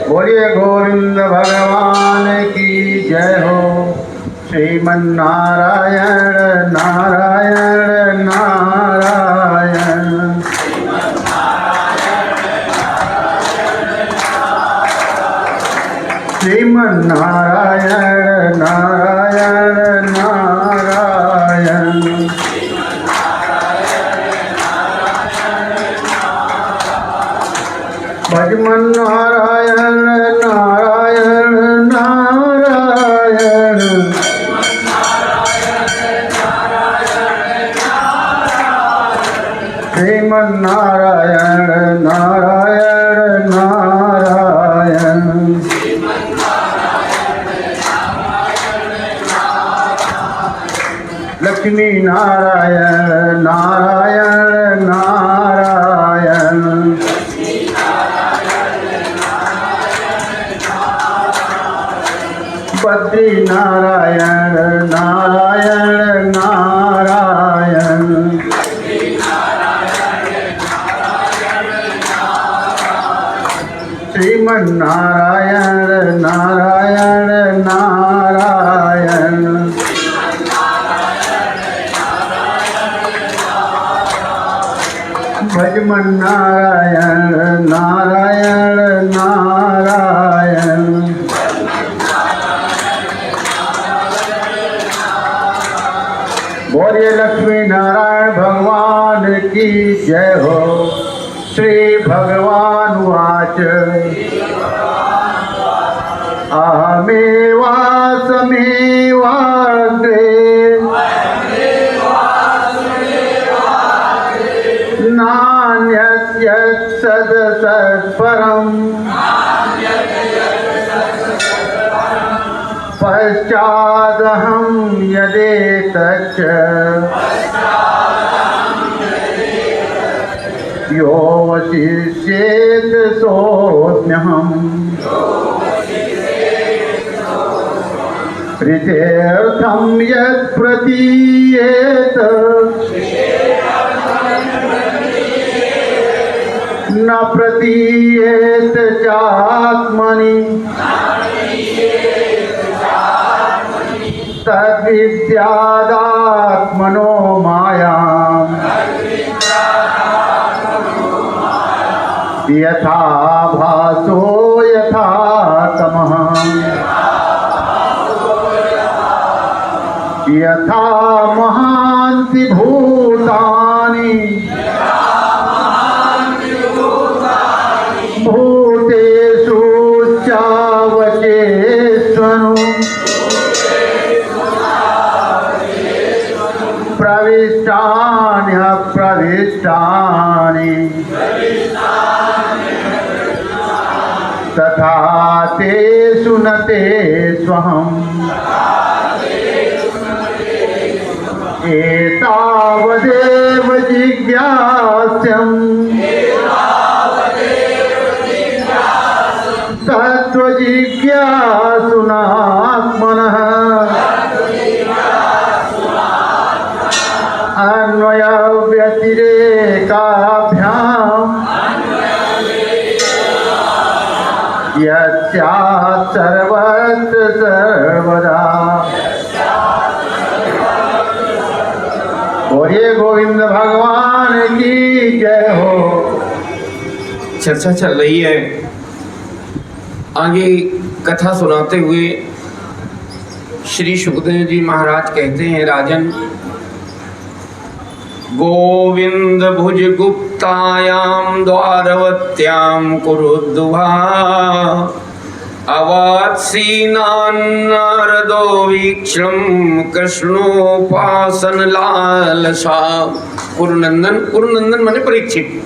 बोलिए गोविंद भगवान की जय हो। श्रीमन्नारायण नारायण नारायण। श्रीमन्नारायण नारायण नारायण। भजमन नारायण नारायण नारायण। श्रीमन्नारायण नारायण नारायण। लक्ष्मी नारायण नारायण नारायण। बद्री नारायण नारायण नारायण। श्रीमन्नारायण नारायण नारायण। भजमन नारायण नारायण नारायण। बोलिए लक्ष्मी नारायण भगवान की जय हो। श्री भगवान वाच। अहमेवासमेवाग्रे नान्यत्सदसत्परम् पश्चादहं यदेतच्च यो वशिष्येत सोऽस्म्यहम्। प्रीत्यर्थं यत् प्रतीयेत न प्रतीयेत चात्मनि तद्विद्यादात्मनो मायाम्। यथा भासो यथा तमः यथा महान्ति भूतानि भूतेषु चावचेष्वनु प्रविष्टान्यप्रविष्टानि तथा तेषु न तेष्वहम्। एतावदेव जिज्ञास्यम् तत्त्वजिज्ञासुनात्मनः अन्वयव्यतिरेकाभ्याम् यस्यात् सर्वत्र सर्वदा। बोलिए गोविंद भगवान की जय हो। चर्चा चल रही है, आगे कथा सुनाते हुए श्री सुखदेव जी महाराज कहते हैं, राजन गोविंद भुज गुप्तायाम द्वारवत्याम कुरुद्वा अवात्सीनान्नारदो वीक्षणं कृष्णोपासन लालसा। कुरुनंदन माने परीक्षित।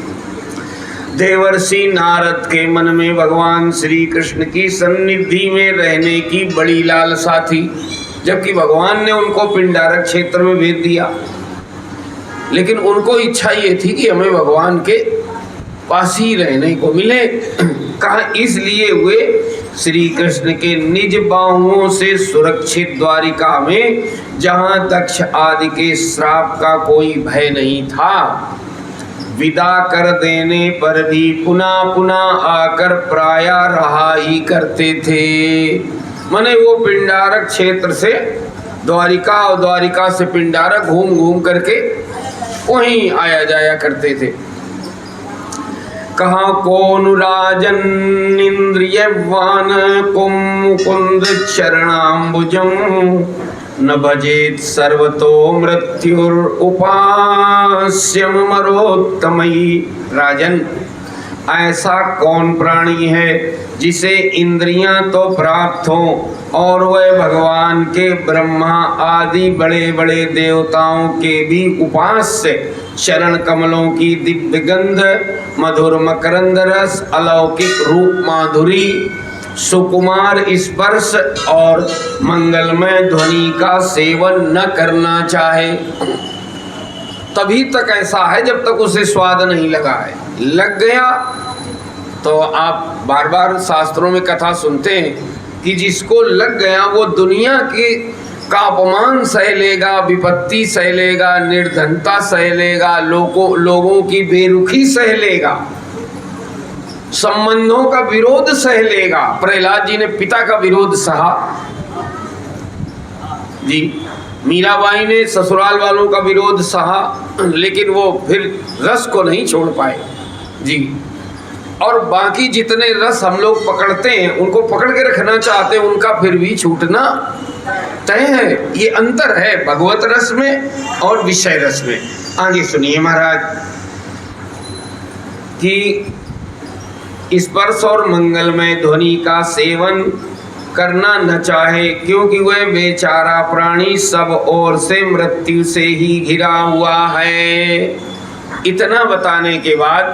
देवर्षि नारद के मन में भगवान श्री कृष्ण की सन्निधि में रहने की बड़ी लालसा थी, जबकि भगवान ने उनको पिंडारक क्षेत्र में भेज दिया, लेकिन उनको इच्छा ये थी कि हमें भगवान के पास ही रहने को मिले। कहा इसलिए हुए श्री कृष्ण के निज बाहुओं से सुरक्षित द्वारिका में, जहां दक्ष आदि के श्राप का कोई भय नहीं था, विदा कर देने पर भी पुनः पुनः आकर प्राय रहा ही करते थे। माने वो पिंडारक क्षेत्र से द्वारिका और द्वारिका से पिंडारक घूम घूम करके वहीं आया जाया करते थे। कहा कोनु राजन इंद्रियवान कुम मुकुंद चरणाम्बुजम, न भजेत सर्वतो मृत्युर उपास्यम मरोत्तमयी। राजन, ऐसा कौन प्राणी है जिसे इंद्रियां तो प्राप्त हों और वह भगवान के ब्रह्मा आदि बड़े बड़े देवताओं के भी उपास्य चरण कमलों की दिव्य गंध, मधुर मकरंद रस, अलौकिक रूप माधुरी, सुकुमार स्पर्श और मंगलमय ध्वनि का सेवन न करना चाहे। तभी तक ऐसा है जब तक उसे स्वाद नहीं लगा है। लग गया तो आप बार बार शास्त्रों में कथा सुनते हैं कि जिसको लग गया वो दुनिया की का अपमान सह लेगा, विपत्ति सह लेगा, निर्धनता सह लेगा, लोगों की बेरुखी सह लेगा, संबंधों का विरोध सह लेगा। प्रहलाद जी ने पिता का विरोध सहा जी, मीराबाई ने ससुराल वालों का विरोध सहा, लेकिन वो फिर रस को नहीं छोड़ पाए जी। और बाकी जितने रस हम लोग पकड़ते हैं, उनको पकड़ के रखना चाहते हैं, उनका फिर भी छूटना तय है। ये अंतर है भगवत रस में और विषय रस में। आगे सुनिए महाराज कि स्पर्श और मंगलमय ध्वनि का सेवन करना न चाहे, क्योंकि वह बेचारा प्राणी सब ओर से मृत्यु से ही घिरा हुआ है। इतना बताने के बाद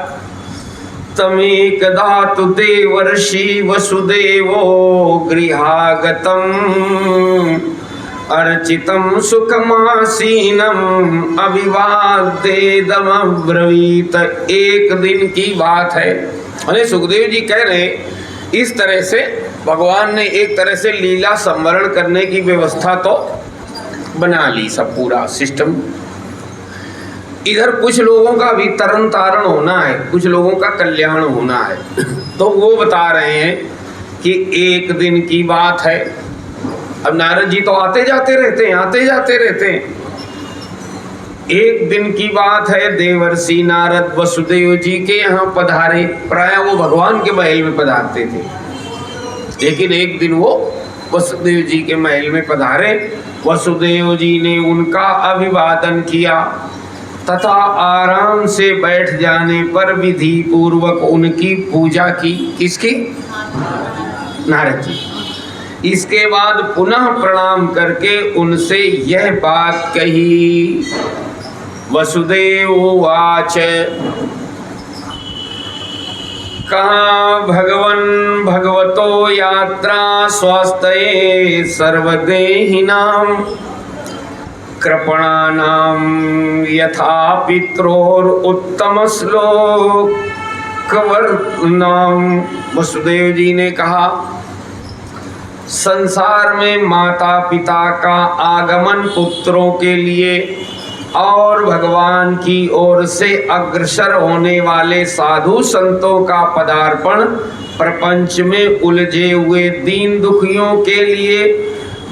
तमेकदा तु देवर्षि वसुदेवो गृहागतम अर्चितम सुखमासीनम अभिवादेदम ब्रवीत। एक दिन की बात है, अरे सुखदेव जी कह रहे इस तरह से भगवान ने एक तरह से लीला संवरण करने की व्यवस्था तो बना ली, सब पूरा सिस्टम। इधर कुछ लोगों का भी तरन तारण होना है, कुछ लोगों का कल्याण होना है। तो वो बता रहे हैं कि एक दिन की बात है। अब नारद जी तो आते जाते रहते हैं, आते जाते रहते हैं। एक दिन की बात है, देवर्षि नारद वसुदेव जी के यहाँ पधारे। प्राय वो भगवान के महल में पधारते थे, लेकिन एक दिन वो वसुदेव जी के महल में पधारे। वसुदेव जी ने उनका अभिवादन किया तथा आराम से बैठ जाने पर विधि पूर्वक उनकी पूजा की। किसकी? नारद जी। इसके बाद पुनः प्रणाम करके उनसे यह बात कही। वसुदेव उवाच कहा भगवन् भगवतो यात्रा स्वास्थ्ये सर्वदेहिनां कृपणानां यथा पित्रोर उत्तम श्लोक वर्णनाम। वसुदेव जी ने कहा संसार में माता पिता का आगमन पुत्रों के लिए और भगवान की ओर से अग्रसर होने वाले साधु संतों का पदार्पण प्रपंच में उलझे हुए दीन दुखियों के लिए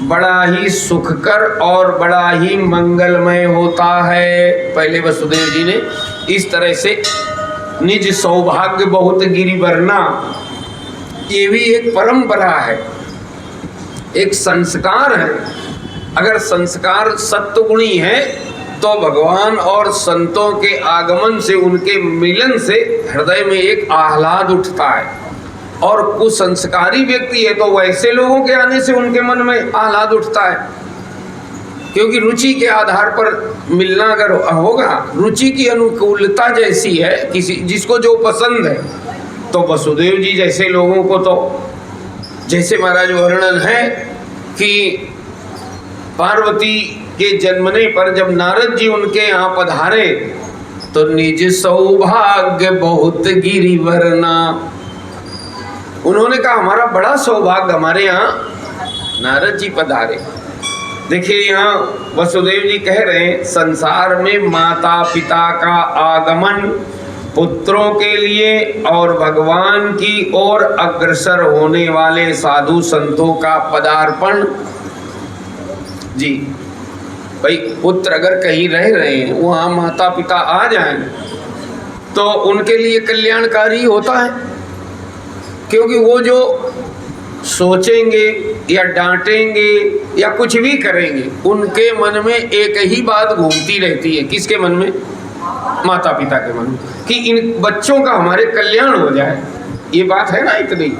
बड़ा ही सुखकर और बड़ा ही मंगलमय होता है। पहले वसुदेव जी ने इस तरह से निज सौभाग्य बहुत गिरिवरना, ये भी एक परंपरा है, एक संस्कार है। अगर संस्कार सत्वगुणी है तो भगवान और संतों के आगमन से, उनके मिलन से हृदय में एक आह्लाद उठता है। और कुसंस्कारी व्यक्ति है तो वैसे लोगों के आने से उनके मन में आह्लाद उठता है, क्योंकि रुचि के आधार पर मिलना अगर होगा, रुचि की अनुकूलता जैसी है, किसी जिसको जो पसंद है। तो वसुदेव जी जैसे लोगों को तो जैसे महाराज वर्णन है कि पार्वती के जन्मने पर जब नारद जी उनके यहाँ पधारे तो निज सौभाग्य बहुत गिरिवरना। उन्होंने कहा हमारा बड़ा सौभाग्य, हमारे यहाँ नारद जी पधारे। देखिए यहाँ वसुदेव जी कह रहे हैं संसार में माता पिता का आगमन पुत्रों के लिए और भगवान की ओर अग्रसर होने वाले साधु संतों का पदार्पण। जी भाई, पुत्र अगर कहीं रह रहे हैं, वहाँ माता पिता आ जाएं तो उनके लिए कल्याणकारी होता है, क्योंकि वो जो सोचेंगे या डांटेंगे या कुछ भी करेंगे, उनके मन में एक ही बात घूमती रहती है। किसके मन में? माता पिता के मन में, कि इन बच्चों का हमारे कल्याण हो जाए। ये बात है ना इतनी।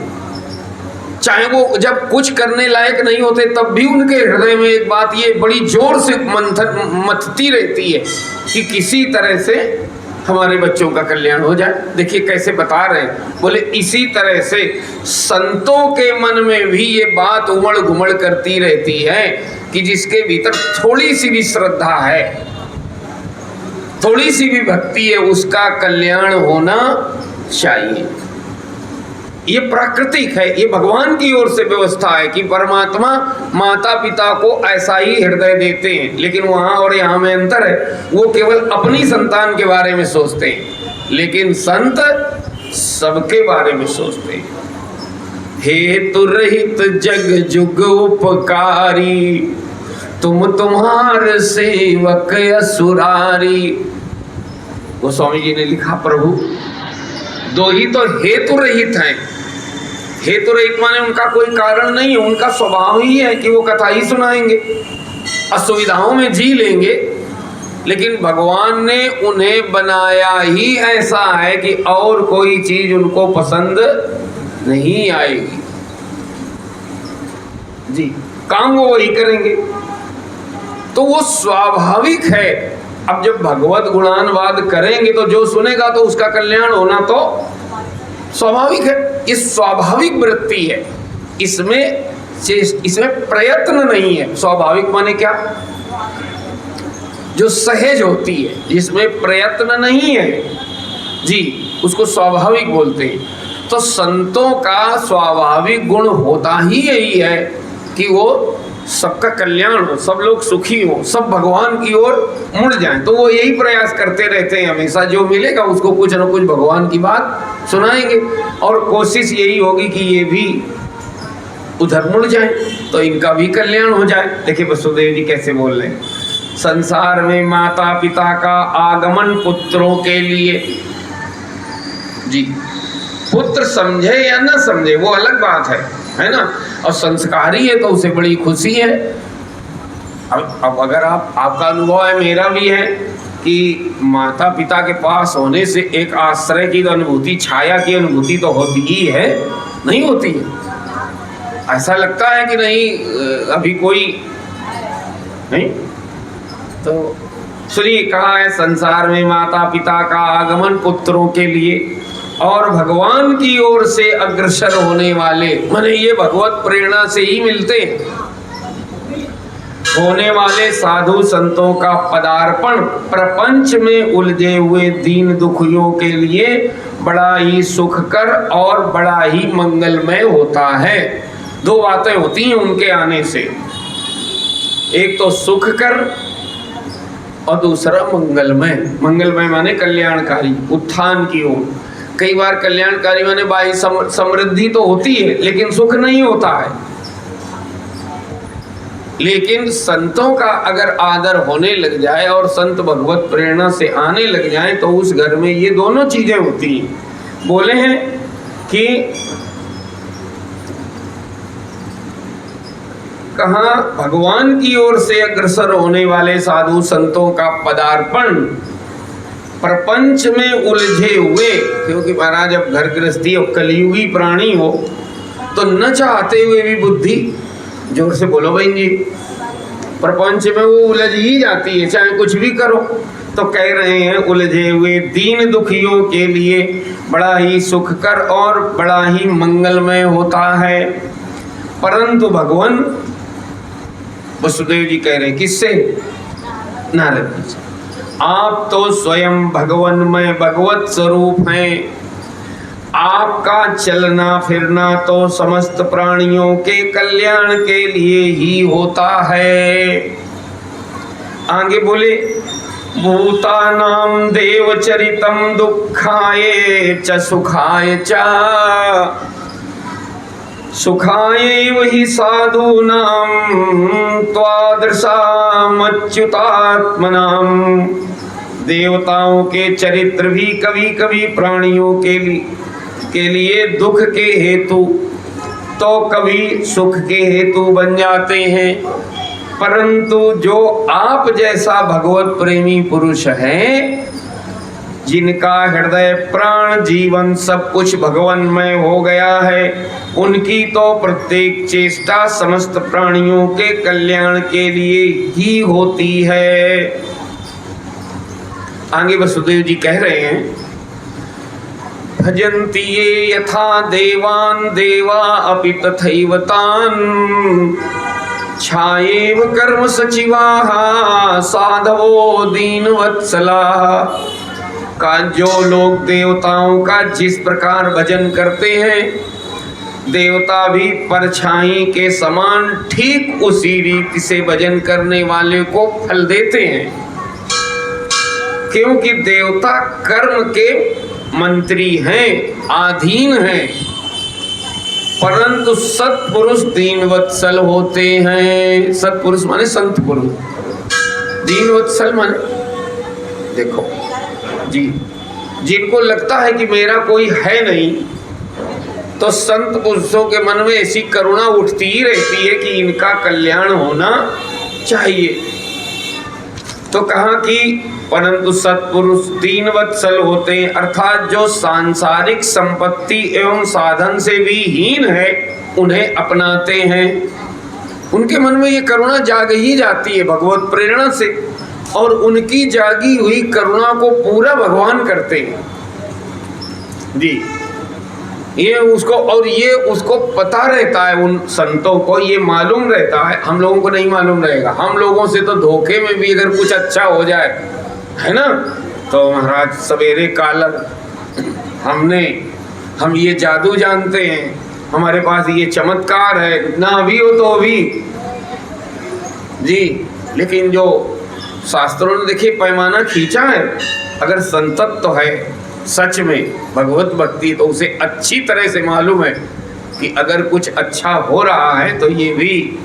चाहे वो जब कुछ करने लायक नहीं होते तब भी उनके हृदय में एक बात ये बड़ी जोर से मथती रहती है कि किसी तरह से हमारे बच्चों का कल्याण हो जाए। देखिए कैसे बता रहे हैं, बोले इसी तरह से संतों के मन में भी ये बात उमड़ घुमड़ करती रहती है कि जिसके भीतर थोड़ी सी भी श्रद्धा है, थोड़ी सी भी भक्ति है, उसका कल्याण होना चाहिए। ये प्राकृतिक है, ये भगवान की ओर से व्यवस्था है कि परमात्मा माता पिता को ऐसा ही हृदय देते हैं। लेकिन वहाँ और यहाँ में अंतर है, वो केवल अपनी संतान के बारे में सोचते हैं, लेकिन संत सबके बारे में सोचते हैं। हेतु रहित जग जुग उपकारी, तुम तुम्हार सेवक असुरारी। गोस्वामी जी ने लिखा, प्रभु दो ही तो हेतु रहित हैं। हेतु रहित माने उनका कोई कारण नहीं है, उनका स्वभाव ही है कि वो कथा ही सुनाएंगे, असुविधाओं में जी लेंगे। लेकिन भगवान ने उन्हें बनाया ही ऐसा है कि और कोई चीज उनको पसंद नहीं आएगी। जी, काम वो वही करेंगे, तो वो स्वाभाविक है। अब जब भगवत गुणानुवाद करेंगे तो जो सुनेगा तो उसका कल्याण होना तो स्वाभाविक है। ये स्वाभाविक वृत्ति है, इसमें प्रयत्न नहीं है। स्वाभाविक माने क्या? जो सहज होती है, जिसमें प्रयत्न नहीं है, जी, उसको स्वाभाविक बोलते हैं। तो संतों का स्वाभाविक गुण होता ही यही है कि वो सबका कल्याण हो, सब लोग सुखी हो, सब भगवान की ओर मुड़ जाएं। तो वो यही प्रयास करते रहते हैं हमेशा, जो मिलेगा उसको कुछ न कुछ भगवान की बात सुनाएंगे और कोशिश यही होगी कि ये भी उधर मुड़ जाएं तो इनका भी कल्याण हो जाए। देखिए वसुदेव जी कैसे बोल रहे हैं, संसार में माता पिता का आगमन पुत्रों के लिए। जी, पुत्र समझे या न समझे वो अलग बात है ना, और संस्कारी है तो उसे बड़ी खुशी है। अब अगर आपका अनुभव है, मेरा भी है, कि माता पिता के पास होने से एक आश्रय की अनुभूति, छाया की अनुभूति तो होती ही है, नहीं होती है? ऐसा लगता है कि नहीं अभी कोई नहीं। तो सुनिए, कहा है संसार में माता पिता का आगमन पुत्रों के लिए और भगवान की ओर से अग्रसर होने वाले, माने ये भगवत प्रेरणा से ही मिलते हैं, होने वाले साधु संतों का पदार्पण प्रपंच में उलझे हुए दीन दुखियों के लिए बड़ा ही सुखकर और बड़ा ही मंगलमय होता है। दो बातें होती हैं उनके आने से, एक तो सुखकर और दूसरा मंगलमय। मंगलमय माने कल्याणकारी, उत्थान की ओर। कई बार कल्याणकारी माने बाह्य समृद्धि तो होती है लेकिन सुख नहीं होता है। लेकिन संतों का अगर आदर होने लग जाए और संत भगवत प्रेरणा से आने लग जाए तो उस घर में ये दोनों चीजें होती हैं। बोले हैं कि कहाँ भगवान की ओर से अग्रसर होने वाले साधु संतों का पदार्पण प्रपंच में उलझे हुए, क्योंकि महाराज अब घर गृहस्थी और कलियुगी प्राणी हो तो न चाहते हुए भी बुद्धि, जोर से बोलो बहन जी, प्रपंच में वो उलझ ही जाती है, चाहे कुछ भी करो। तो कह रहे हैं उलझे हुए दीन दुखियों के लिए बड़ा ही सुखकर और बड़ा ही मंगलमय होता है। परंतु भगवान वसुदेव जी कह रहे हैं, किससे? नारद जी से, आप तो स्वयं भगवन्मय भगवत स्वरूप हैं, आपका चलना फिरना तो समस्त प्राणियों के कल्याण के लिए ही होता है। आगे बोले, भूतानां देवचरितं दुःखाय च सुखाय च सुखायैव हि साधूनां त्वादृशामच्युतात्मनां। देवताओं के चरित्र भी कभी कभी प्राणियों के लिए दुख के हेतु तो कभी सुख के हेतु बन जाते हैं, परंतु जो आप जैसा भगवत प्रेमी पुरुष है, जिनका हृदय प्राण जीवन सब कुछ भगवानमय हो गया है, उनकी तो प्रत्येक चेष्टा समस्त प्राणियों के कल्याण के लिए ही होती है। आगे वसुदेव जी कह रहे हैं, भजन्ति ये यथा देवान देवा अपि तथैव तान् छायेव कर्म सचिवाः साधवो दीनवत्सलाः। का जो लोग देवताओं का जिस प्रकार भजन करते हैं, देवता भी परछाई के समान ठीक उसी रीति से भजन करने वाले को फल देते हैं, क्योंकि देवता कर्म के मंत्री हैं, अधीन हैं, परंतु सत्पुरुष दीनवत्सल होते हैं। सत्पुरुष माने संत पुरुष, दीनवत्सल माने देखो जी, जिनको लगता है कि मेरा कोई है नहीं, तो संत पुरुषों के मन में ऐसी करुणा उठती ही रहती है कि इनका कल्याण होना चाहिए। तो कहा कि परंतु सत्पुरुष दीनवत्सल होते हैं, अर्थात जो सांसारिक संपत्ति एवं साधन से भी हीन है उन्हें अपनाते हैं। उनके मन में ये करुणा जाग ही जाती है भगवत प्रेरणा से, और उनकी जागी हुई करुणा को पूरा भगवान करते हैं जी। ये उसको पता रहता है, उन संतों को ये मालूम रहता है, हम लोगों को नहीं मालूम रहेगा। हम लोगों से तो धोखे में भी अगर कुछ अच्छा हो जाए, है ना, तो महाराज सवेरे कालर हम ये जादू जानते हैं, हमारे पास ये चमत्कार है, ना भी हो तो भी जी। लेकिन जो शास्त्रों ने देखिए पैमाना खींचा है, अगर संतत्व है सच में भगवत भक्ति, तो उसे अच्छी तरह से मालूम है कि अगर कुछ अच्छा हो रहा है तो ये भी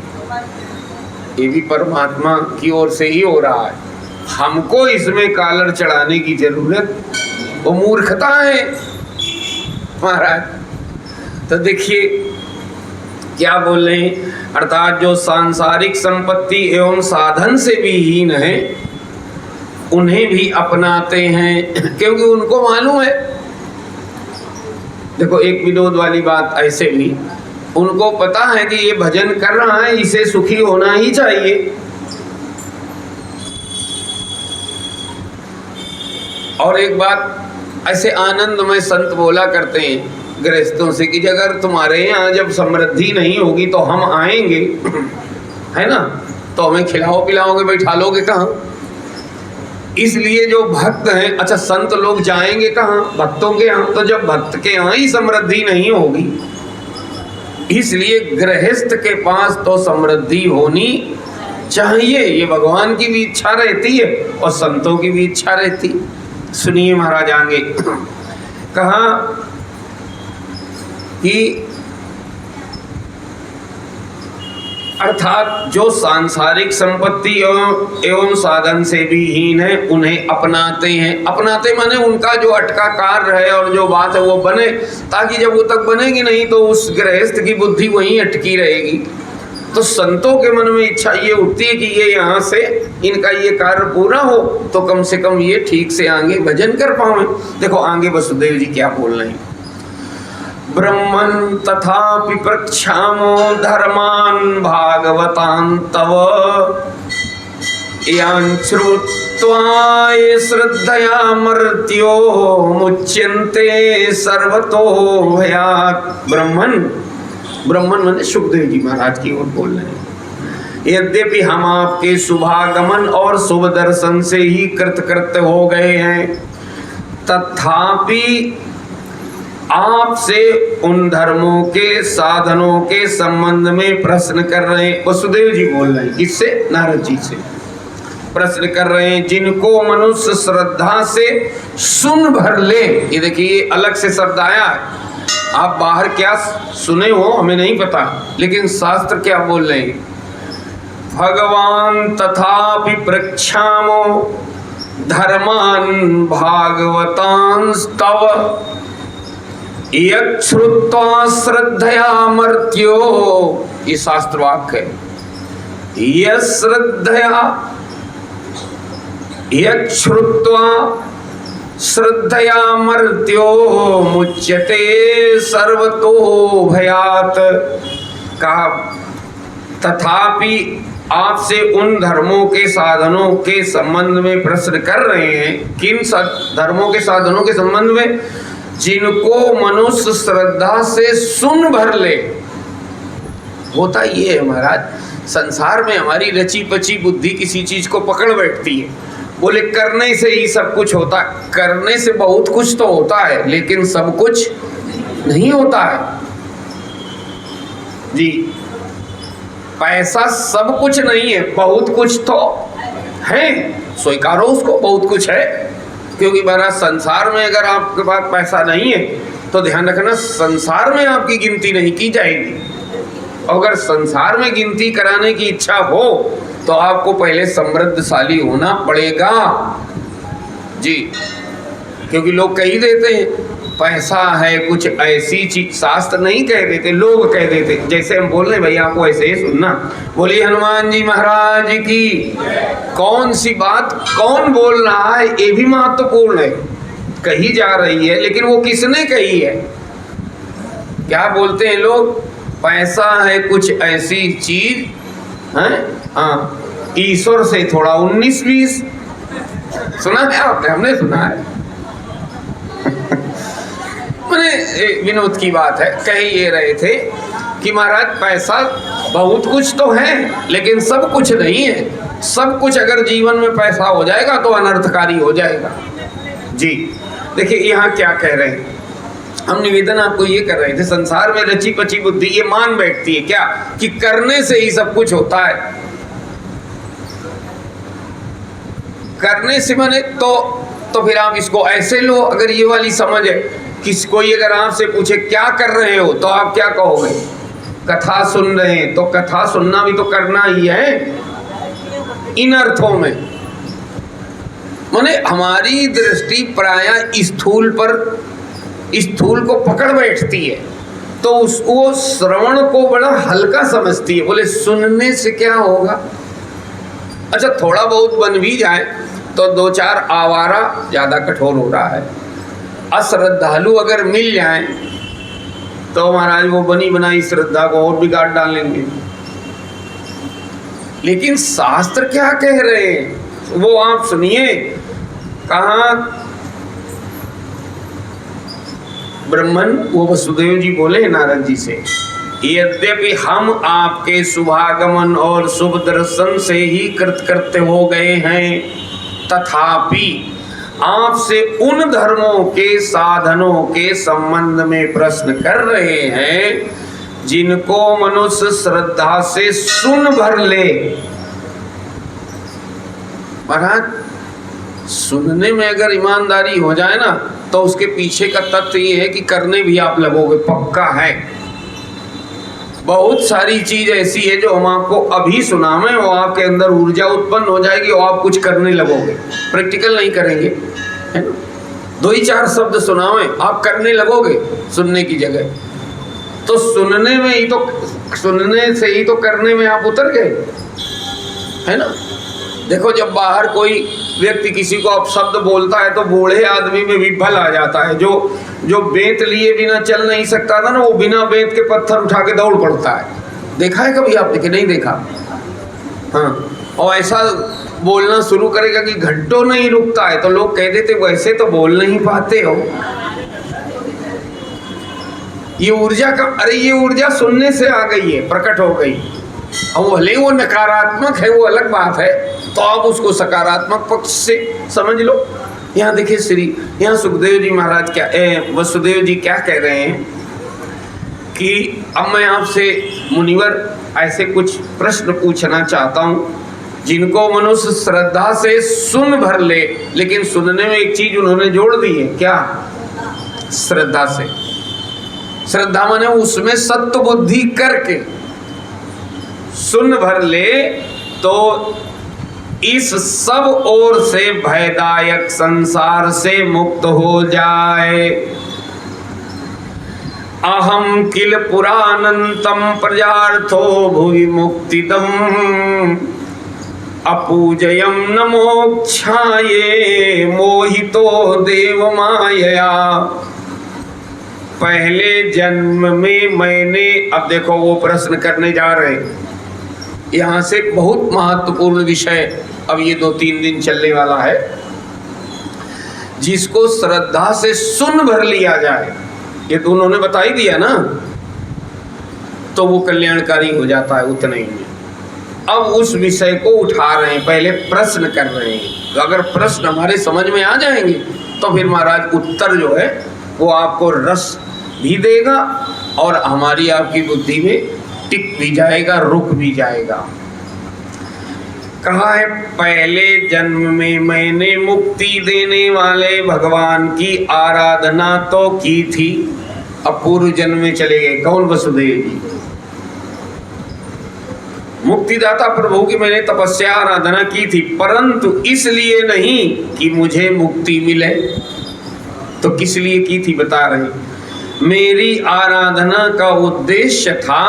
परमात्मा की ओर से ही हो रहा है। हमको इसमें कालर चढ़ाने की जरूरत, वो मूर्खता है महाराज। तो देखिए क्या बोल रहे हैं, अर्थात जो सांसारिक संपत्ति एवं साधन से भी हीन है उन्हें भी अपनाते हैं, क्योंकि उनको मालूम है। देखो एक विनोद वाली बात, ऐसे भी उनको पता है कि ये भजन कर रहा है, इसे सुखी होना ही चाहिए। और एक बात ऐसे आनंदमय संत बोला करते हैं गृहस्थों से कि अगर तुम्हारे यहाँ जब समृद्धि नहीं होगी तो हम आएंगे, है ना, तो हमें खिलाओ पिलाओगे, बैठा लोगे कहाँ? इसलिए जो भक्त हैं, अच्छा संत लोग जाएंगे कहाँ? भक्तों के यहाँ। तो जब भक्त के यहाँ ही समृद्धि नहीं होगी, इसलिए गृहस्थ के पास तो समृद्धि होनी चाहिए। ये भगवान की भी इच्छा रहती है और संतों की भी इच्छा रहती। सुनिए महाराज आगे कहा कि अर्थात जो सांसारिक संपत्ति एवं साधन से भी हीन है उन्हें अपनाते हैं। अपनाते माने उनका जो अटका कार्य है और जो बात है वो बने, ताकि जब वो तक बनेगी नहीं तो उस गृहस्थ की बुद्धि वहीं अटकी रहेगी। तो संतों के मन में इच्छा ये उठती है कि ये यहाँ से इनका ये कार्य पूरा हो तो कम से कम ये ठीक से आगे भजन कर पाए। देखो आगे वसुदेव जी क्या बोल रहे हैं, ब्रह्मन् तथापि प्रक्षामो धर्मान् भागवतान् तव यान् श्रुत्वा ये श्रद्धया मर्त्यो मुच्यन्ते सर्वतो भयात्। ब्रह्मन माने सुखदेव जी महाराज की ओर बोल रहे हैं, यद्यपि हम आपके शुभागमन और शुभ दर्शन से ही कृतकृत्य हो गए हैं, तथापि आपसे उन धर्मों के साधनों के संबंध में प्रश्न कर रहे हैं। वसुदेव जी बोल रहे हैं, किससे? नारद जी से प्रश्न कर रहे हैं, जिनको मनुष्य श्रद्धा से सुन भर ले। ये देखिए अलग से शब्द आया है, आप बाहर क्या सुने हो हमें नहीं पता, लेकिन शास्त्र क्या बोल रहे हैं? भगवान तथापि प्रक्षामो धर्मान भागवतांस्तव यच्छ्रुत्वा श्रद्धया मर्त्यो। ये शास्त्र वाक्य है। यश्रद्धया यच्छ्रुत्वा श्रद्धया मर्त्यो मुच्यते सर्वतो भयात्। कहा तथापि आपसे उन धर्मों के साधनों के संबंध में प्रश्न कर रहे हैं। किन धर्मों के साधनों के संबंध में? जिनको मनुष्य श्रद्धा से सुन भर ले। होता ये है महाराज, संसार में हमारी रची पची बुद्धि किसी चीज को पकड़ बैठती है, बोले करने से ही सब कुछ होता है। करने से बहुत कुछ तो होता है, लेकिन सब कुछ नहीं होता है जी। पैसा सब कुछ नहीं है, बहुत कुछ तो है, स्वीकारो उसको, बहुत कुछ है। क्योंकि महाराज संसार में अगर आपके पास पैसा नहीं है तो ध्यान रखना, संसार में आपकी गिनती नहीं की जाएगी। अगर संसार में गिनती कराने की इच्छा हो तो आपको पहले समृद्धशाली होना पड़ेगा जी। क्योंकि लोग कह ही देते हैं पैसा है कुछ ऐसी चीज, शास्त्र नहीं कह देते, लोग कह देते। जैसे हम बोल रहे हैं, भैया आपको ऐसे ही सुनना। बोलिए हनुमान जी महाराज की। कौन सी बात कौन बोल रहा है ये भी महत्वपूर्ण है। कही जा रही है, लेकिन वो किसने कही है? क्या बोलते हैं लोग? पैसा है कुछ ऐसी चीज है, हाँ, ईश्वर से थोड़ा 19-20। सुना है आपने? हमने सुना है। विनोद की बात है, कह ये रहे थे कि महाराज पैसा बहुत कुछ तो है, लेकिन सब कुछ नहीं है। सब कुछ अगर जीवन में पैसा हो जाएगा तो अनर्थकारी हो जाएगा जी। देखिए यहाँ क्या कह रहे हैं, हम निवेदन आपको ये कर रहे थे, संसार में रची पची बुद्धि ये मान बैठती है क्या कि करने से ही सब कुछ होता है। करने से माने तो फिर आप इसको ऐसे लो। अगर ये वाली समझ है, किसी कोई अगर आपसे पूछे क्या कर रहे हो तो आप क्या कहोगे? कथा सुन रहे हैं। तो कथा सुनना भी तो करना ही है इन अर्थों में। माने हमारी दृष्टि प्रायः स्थूल को पकड़ बैठती है, तो वो श्रवण को बड़ा हल्का समझती है। बोले सुनने से क्या होगा? अच्छा थोड़ा बहुत बन भी जाए तो 2-4 आवारा ज्यादा कठोर हो रहा है। अश्रद्धालु अगर मिल जाए तो महाराज वो बनी बनाई श्रद्धा को और बिगाड़ डालेंगे। लेकिन शास्त्र क्या कह रहे हैं वो आप सुनिए। कहा ब्रह्मन, वो वसुदेव जी बोले नारद जी से, यद्यपि हम आपके शुभागमन और शुभ दर्शन से ही कृतकृत्य हो गए हैं, तथापि आपसे उन धर्मों के साधनों के संबंध में प्रश्न कर रहे हैं जिनको मनुष्य श्रद्धा से सुन भर ले। महाराज सुनने में अगर ईमानदारी हो जाए ना तो उसके पीछे का तथ्य ये है कि करने भी आप लगोगे, पक्का है। बहुत सारी चीज ऐसी है जो हम आपको अभी सुनावें, वो आपके अंदर ऊर्जा उत्पन्न हो जाएगी और आप कुछ करने लगोगे। प्रैक्टिकल नहीं करेंगे, है ना? 2-4 शब्द सुनावें, आप करने लगोगे सुनने की जगह। तो सुनने में ही तो, सुनने से ही तो करने में आप उतर गए, है ना? देखो जब बाहर कोई व्यक्ति किसी को अपशब्द बोलता है तो बूढ़े आदमी में भी बल आ जाता है। जो बेंत लिए बिना चल नहीं सकता था ना, वो बिना बेंत के पत्थर उठा के दौड़ पड़ता है। देखा है कभी आपने कि नहीं देखा? हाँ, और ऐसा बोलना शुरू करेगा कि घंटों नहीं रुकता है, तो लोग कह देते वैसे तो बोल नहीं पाते हो। ये ऊर्जा का, अरे ये ऊर्जा सुनने से आ गई है, प्रकट हो गई। और भले वो नकारात्मक है वो अलग बात है, तो आप उसको सकारात्मक पक्ष से समझ लो। यहाँ देखिए यहाँ सुखदेव जी महाराज क्या वसुदेव जी क्या कह रहे हैं कि अब मैं आपसे मुनिवर ऐसे कुछ प्रश्न पूछना चाहता हूँ जिनको मनुष्य श्रद्धा से सुन भर ले, लेकिन सुनने में एक चीज उन्होंने जोड़ दी है, क्या? श्रद्धा से। श्रद्धा माने उसमें सत्य बुद्धि करके सुन भर ले तो इस सब ओर से भयदायक संसार से मुक्त हो जाए। अहम किल पुरानंतम प्रजार्थो भुवि मुक्तिदम अपूजयम न मोक्षाये मोहितो देव मायया। पहले जन्म में मैंने, अब देखो वो प्रश्न करने जा रहे हैं यहाँ से, बहुत महत्वपूर्ण विषय अब ये 2-3 दिन चलने वाला है। जिसको श्रद्धा से सुन भर लिया जाए, ये तो उन्होंने बता ही दिया ना, तो वो कल्याणकारी हो जाता है उतना ही में। अब उस विषय को उठा रहे हैं, पहले प्रश्न कर रहे हैं। तो अगर प्रश्न हमारे समझ में आ जाएंगे तो फिर महाराज उत्तर जो है वो आपको रस भी देगा और हमारी आपकी बुद्धि में टिक भी जाएगा, रुक भी जाएगा। कहा है पहले जन्म में मैंने मुक्ति देने वाले भगवान की आराधना तो की थी। अब पूर्व जन्म में चले गए, कौन? वसुदेव जी। मुक्तिदाता प्रभु की मैंने तपस्या आराधना की थी, परंतु इसलिए नहीं कि मुझे मुक्ति मिले। तो किस लिए की थी बता रहे। मेरी आराधना का उद्देश्य था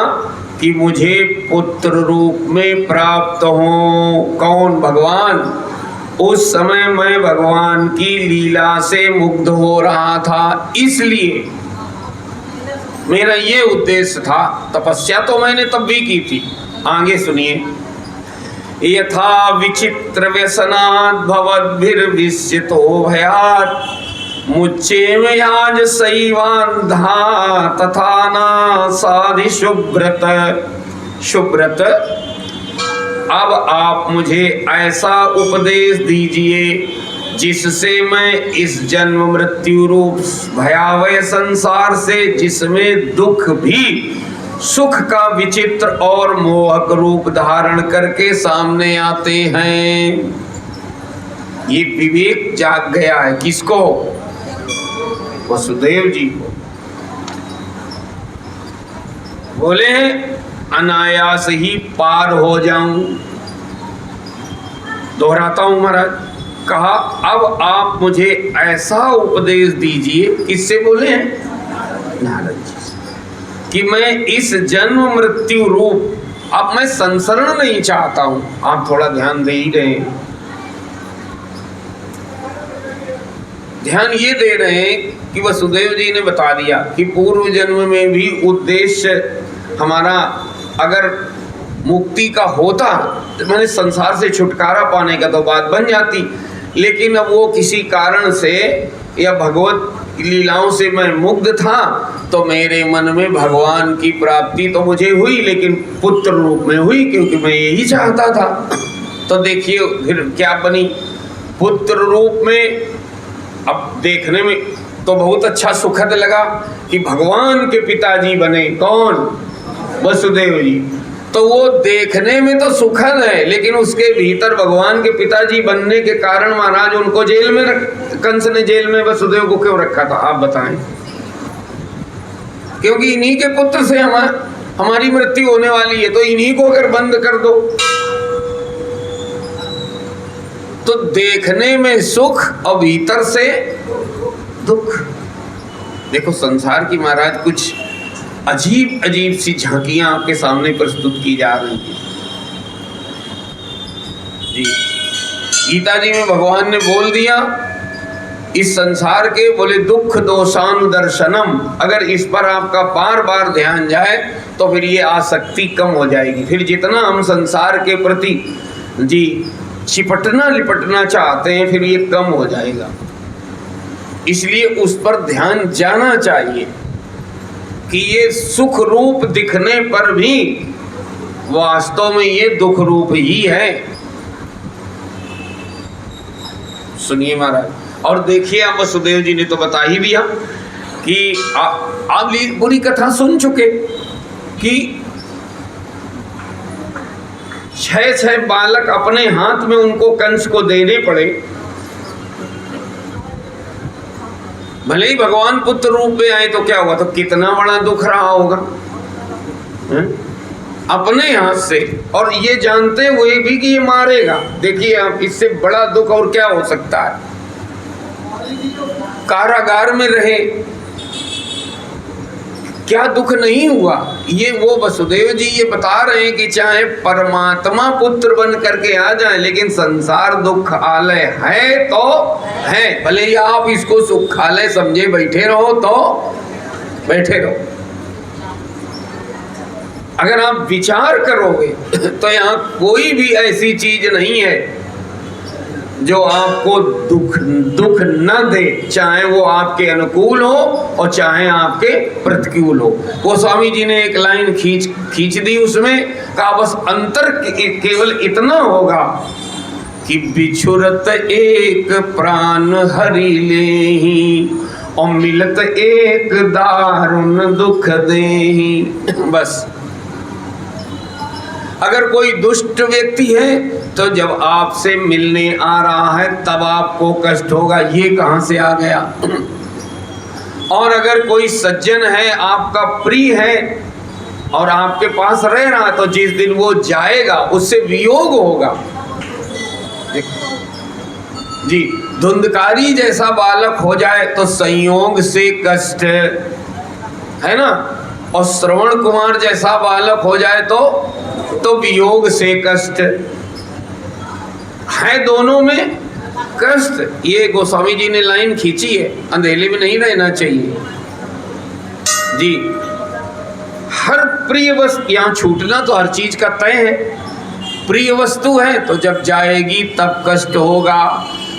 कि मुझे पुत्र रूप में प्राप्त हो। कौन? भगवान। उस समय मैं भगवान की लीला से मुग्ध हो रहा था, इसलिए मेरा ये उद्देश्य था। तपस्या तो मैंने तब भी की थी। आगे सुनिए। यथा विचित्र व्यसनात् भवद्भिर्विस्यतो भयात् मुच्चे में आज सैवान्धा तथा ना साधि शुभ्रत। शुभ्रत, अब आप मुझे ऐसा उपदेश दीजिए जिससे मैं इस जन्म मृत्यु रूप भयावह संसार से, जिसमें दुख भी सुख का विचित्र और मोहक रूप धारण करके सामने आते हैं। ये विवेक जाग गया है। किसको? वसुदेव जी को। बोले अनायास ही पार हो जाऊं। दोहराता हूं महाराज। कहा अब आप मुझे ऐसा उपदेश दीजिए, किससे बोले हैं? नारद जी, कि मैं इस जन्म मृत्यु रूप, अब मैं संसरण नहीं चाहता हूं। आप थोड़ा ध्यान दे ही रहे हैं। ध्यान ये दे रहे हैं कि वसुदेव जी ने बता दिया कि पूर्व जन्म में भी उद्देश्य हमारा अगर मुक्ति का होता तो मैंने संसार से छुटकारा पाने का तो बात बन जाती, लेकिन अब वो किसी कारण से या भगवत लीलाओं से मैं मुग्ध था तो मेरे मन में भगवान की प्राप्ति तो मुझे हुई, लेकिन पुत्र रूप में हुई, क्योंकि मैं यही चाहता था। तो देखिए फिर क्या बनी, पुत्र रूप में। अब देखने में तो बहुत अच्छा सुखद लगा कि भगवान के पिताजी बने। कौन? वसुदेव जी। तो वो देखने में तो सुखद है, लेकिन उसके भीतर भगवान के पिताजी बनने के कारण महाराज उनको जेल में कंस ने जेल में वसुदेव को क्यों रखा था, आप बताएं? क्योंकि इन्हीं के पुत्र से हमारी मृत्यु होने वाली है, तो इन्हीं को अगर बंद कर दो तो देखने में सुख और भीतर से दुख। देखो संसार की महाराज कुछ अजीब अजीब सी झांकियां आपके सामने प्रस्तुत की जा रही हैं जी। गीता जी में भगवान ने बोल दिया इस संसार के, बोले दुख दोषानुदर्शनम, अगर इस पर आपका बार बार ध्यान जाए तो फिर ये आसक्ति कम हो जाएगी। फिर जितना हम संसार के प्रति जी चिपटना लिपटना चाहते हैं फिर ये कम हो जाएगा। इसलिए उस पर ध्यान जाना चाहिए कि ये सुख रूप दिखने पर भी वास्तव में ये दुख रूप ही है। सुनिए महाराज, और देखिए आप वसुदेव जी ने तो बता ही दिया कि आप पूरी कथा सुन चुके कि 6 बालक अपने हाथ में उनको कंस को देने पड़े। भले ही भगवान पुत्र रूप में आए तो क्या हुआ, तो कितना बड़ा दुख रहा होगा अपने हाथ से, और ये जानते हुए भी कि ये मारेगा। देखिए आप, इससे बड़ा दुख और क्या हो सकता है। कारागार में रहे, क्या दुख नहीं हुआ। ये वो वसुदेव जी ये बता रहे हैं कि चाहे परमात्मा पुत्र बन करके आ जाए, लेकिन संसार दुखालय है तो है। भले ही आप इसको सुखालय समझे बैठे रहो तो बैठे रहो। अगर आप विचार करोगे तो यहाँ कोई भी ऐसी चीज नहीं है जो आपको दुख न दे, चाहे वो आपके अनुकूल हो और चाहे आपके प्रतिकूल हो। वो स्वामी जी ने एक लाइन खींच दी, उसमें कहा बस अंतर केवल इतना होगा कि बिछुरत एक प्राण हरि लेहि और मिलत एक दारुण दुख देहि। बस अगर कोई दुष्ट व्यक्ति है तो जब आपसे मिलने आ रहा है तब आपको कष्ट होगा, ये कहां से आ गया। और अगर कोई सज्जन है, आपका प्रिय है और आपके पास रह रहा है, तो जिस दिन वो जाएगा उससे वियोग होगा। जी, धुंधकारी जैसा बालक हो जाए तो संयोग से कष्ट है ना, और श्रवण कुमार जैसा बालक हो जाए तो वियोग से कष्ट है। दोनों में कष्ट। ये गोस्वामी जी ने लाइन खींची है, अंधेले में नहीं रहना चाहिए जी। हर प्रिय वस्तु, यहाँ छूटना तो हर चीज का तय है। प्रिय वस्तु है तो जब जाएगी तब कष्ट होगा,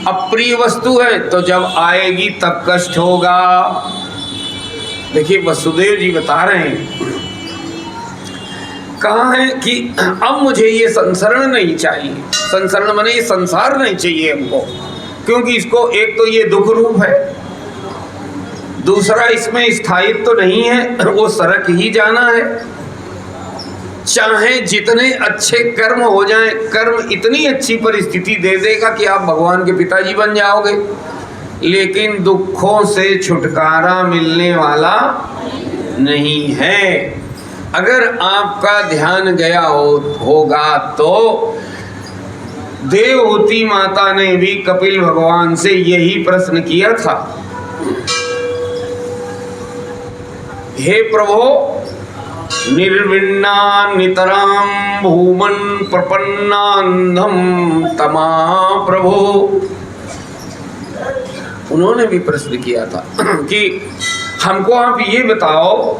अप्रिय वस्तु है तो जब आएगी तब कष्ट होगा। देखिए वसुदेव जी बता रहे हैं, कहा है कि अब मुझे ये संसरण नहीं चाहिए। संसरण माने ये संसार नहीं चाहिए हमको, क्योंकि इसको एक तो ये दुख रूप है, दूसरा इसमें स्थायित्व तो नहीं है, वो सरक ही जाना है। चाहे जितने अच्छे कर्म हो जाएं, कर्म इतनी अच्छी परिस्थिति दे देगा कि आप भगवान के पिताजी बन जाओगे, लेकिन दुखों से छुटकारा मिलने वाला नहीं है। अगर आपका ध्यान गया होगा तो देवहूति माता ने भी कपिल भगवान से यही प्रश्न किया था, हे प्रभो निर्विण्णा नितराम भूमन प्रपन्नांधम तमा प्रभो। उन्होंने भी प्रश्न किया था कि हमको आप ये बताओ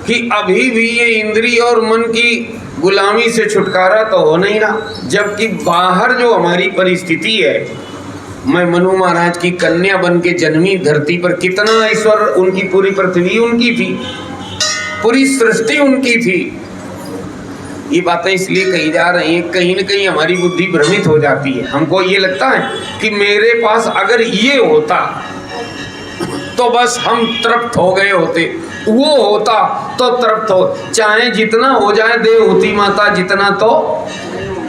कि अभी भी ये इंद्रिय और मन की गुलामी से छुटकारा तो हो नहीं रहा, जबकि बाहर जो हमारी परिस्थिति है, मैं मनु महाराज की कन्या बन के जन्मी धरती पर, कितना ईश्वर, उनकी पूरी पृथ्वी उनकी थी, पूरी सृष्टि उनकी थी। ये बातें इसलिए कही जा रही हैं, कहीं न कहीं हमारी बुद्धि भ्रमित हो जाती है। हमको ये लगता है कि मेरे पास अगर ये होता तो बस हम तृप्त हो गए होते, वो होता तो तृप्त हो। चाहे जितना हो जाए देवहूति माता जितना, तो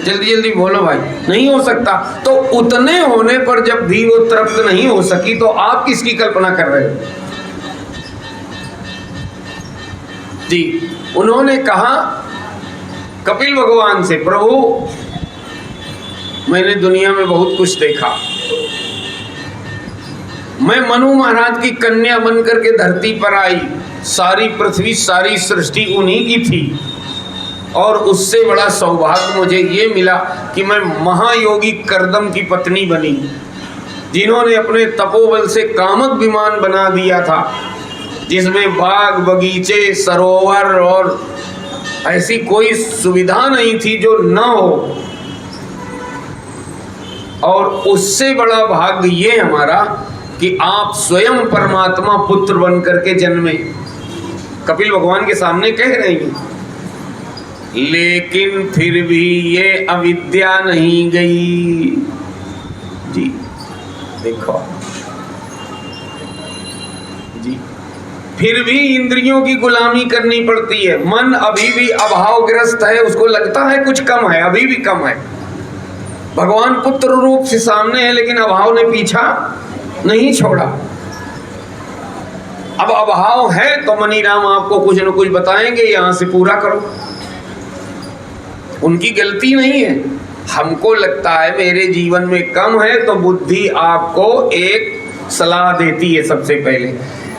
जल्दी जल्दी बोलो भाई, नहीं हो सकता। तो उतने होने पर जब भी वो तृप्त नहीं हो सकी, तो आप किसकी कल्पना कर रहे हो जी। उन्होंने कहा कपिल भगवान से, प्रभु मैंने दुनिया में बहुत कुछ देखा, मैं मनु महाराज की कन्या बनकर के धरती पर आई, सारी पृथ्वी सारी सृष्टि उन्हीं की थी, और उससे बड़ा सौभाग्य मुझे ये मिला कि मैं महायोगी करदम की पत्नी बनी, जिन्होंने अपने तपोबल से कामक विमान बना दिया था, जिसमें बाग बगीचे सरोवर और ऐसी कोई सुविधा नहीं थी जो न हो। और उससे बड़ा भाग्य ये हमारा कि आप स्वयं परमात्मा पुत्र बन करके जन्मे। कपिल भगवान के सामने कह रहे हैं, लेकिन फिर भी ये अविद्या नहीं गई जी। देखो जी, फिर भी इंद्रियों की गुलामी करनी पड़ती है। मन अभी भी अभावग्रस्त है, उसको लगता है कुछ कम है, अभी भी कम है। भगवान पुत्र रूप से सामने है, लेकिन अभाव ने पीछा नहीं छोड़ा। अब अभाव है तो मनीराम आपको कुछ न कुछ बताएंगे, यहां से पूरा करो। उनकी गलती नहीं है, हमको लगता है मेरे जीवन में कम है, तो बुद्धि आपको एक सलाह देती है। सबसे पहले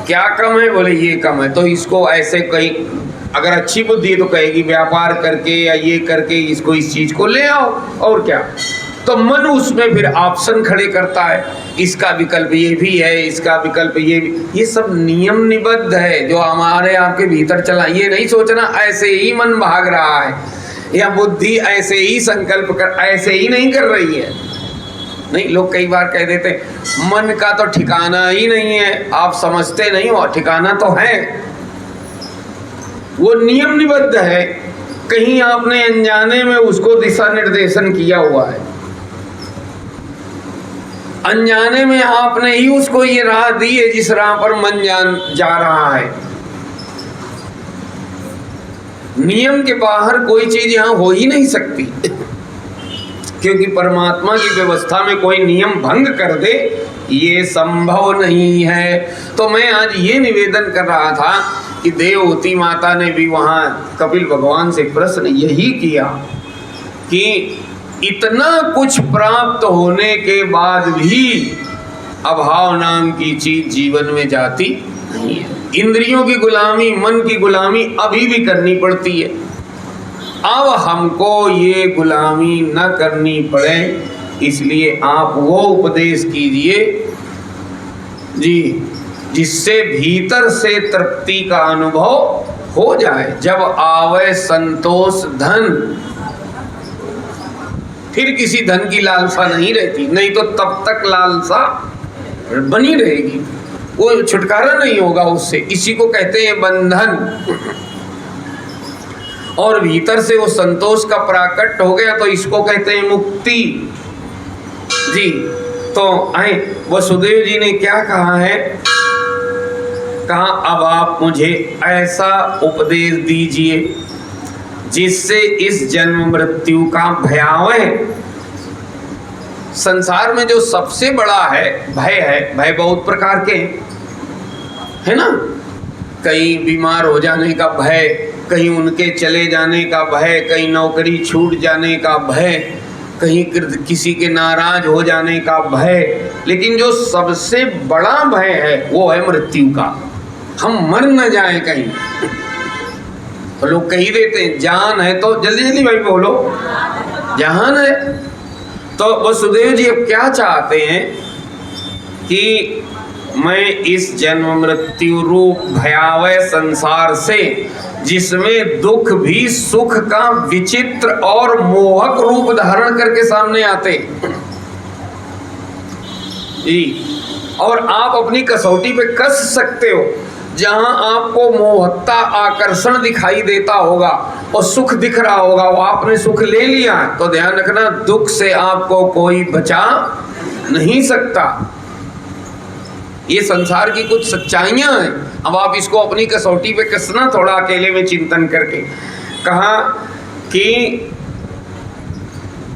क्या कम है, बोले ये कम है, तो इसको ऐसे कहीं, अगर अच्छी बुद्धि है तो कहेगी व्यापार करके या ये करके इसको, इस चीज को ले आओ, और क्या। तो मन उसमें फिर ऑप्शन खड़े करता है, इसका विकल्प ये भी है, इसका विकल्प ये भी। ये सब नियम निबद्ध है जो हमारे आपके भीतर चला। ये नहीं सोचना ऐसे ही मन भाग रहा है या बुद्धि ऐसे ही संकल्प कर, ऐसे ही नहीं कर रही है। नहीं, लोग कई बार कह देते मन का तो ठिकाना ही नहीं है, आप समझते नहीं हो, ठिकाना तो है, वो नियम निबद्ध है। कहीं आपने अनजाने में उसको दिशा निर्देशन किया हुआ है, अनजाने में आपने ही उसको ये राह दी है जिस राह पर मन जा रहा है। नियम के बाहर कोई चीज यहां हो ही नहीं सकती, क्योंकि परमात्मा की व्यवस्था में कोई नियम भंग कर दे ये संभव नहीं है। तो मैं आज ये निवेदन कर रहा था कि देवहूति माता ने भी वहां कपिल भगवान से प्रश्न यही किया कि इतना कुछ प्राप्त होने के बाद भी अभाव नाम की चीज जीवन में जाती नहीं है। इंद्रियों की गुलामी, मन की गुलामी अभी भी करनी पड़ती है। अब हमको ये गुलामी न करनी पड़े, इसलिए आप वो उपदेश कीजिए जी जिससे भीतर से तृप्ति का अनुभव हो जाए। जब आवे संतोष धन, फिर किसी धन की लालसा नहीं रहती, नहीं तो तब तक लालसा बनी रहेगी, वो छुटकारा नहीं होगा उससे। इसी को कहते हैं बंधन। और भीतर से वो संतोष का प्राकट हो गया तो इसको कहते हैं मुक्ति जी। तो आए, वसुदेव जी ने क्या कहा है, कहा अब आप मुझे ऐसा उपदेश दीजिए जिससे इस जन्म मृत्यु का भयावह, संसार में जो सबसे बड़ा है भय बहुत प्रकार के है ना। कहीं बीमार हो जाने का भय, कहीं उनके चले जाने का भय, कहीं नौकरी छूट जाने का भय, कहीं किसी के नाराज हो जाने का भय, लेकिन जो सबसे बड़ा भय है वो है मृत्यु का। हम मर न जाए कहीं। तो लोग कही देते हैं जान है तो जल्दी जल्दी भाई बोलो, जान है। तो वसुदेव जी अब क्या चाहते हैं कि मैं इस जन्म मृत्यु रूप भयावह संसार से, जिसमें दुख भी सुख का विचित्र और मोहक रूप धारण करके सामने आते जी, और आप अपनी कसौटी पे कस सकते हो। जहां आपको मोहकता आकर्षण दिखाई देता होगा और सुख दिख रहा होगा, वो आपने सुख ले लिया है, तो ध्यान रखना दुख से आपको कोई बचा नहीं सकता। ये संसार की कुछ सच्चाइयां हैं। अब आप इसको अपनी कसौटी पे कसना, थोड़ा अकेले में चिंतन करके। कहा कि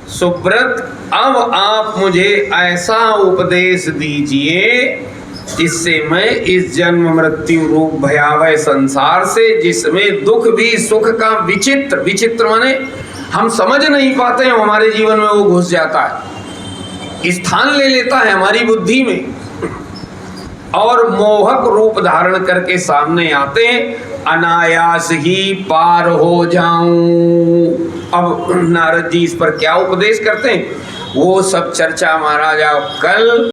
सुब्रत अब आप मुझे ऐसा उपदेश दीजिए जिससे मैं इस जन्म मृत्यु रूप भयावह संसार से, जिसमें दुख भी सुख का विचित्र, विचित्र माने हम समझ नहीं पाते हैं, हमारे जीवन में वो घुस जाता है, स्थान ले लेता है हमारी बुद्धि में और मोहक रूप धारण करके सामने आते हैं, अनायास ही पार हो जाऊं। अब नारद जी इस पर क्या उपदेश करते हैं वो सब चर्चा महाराज आप कल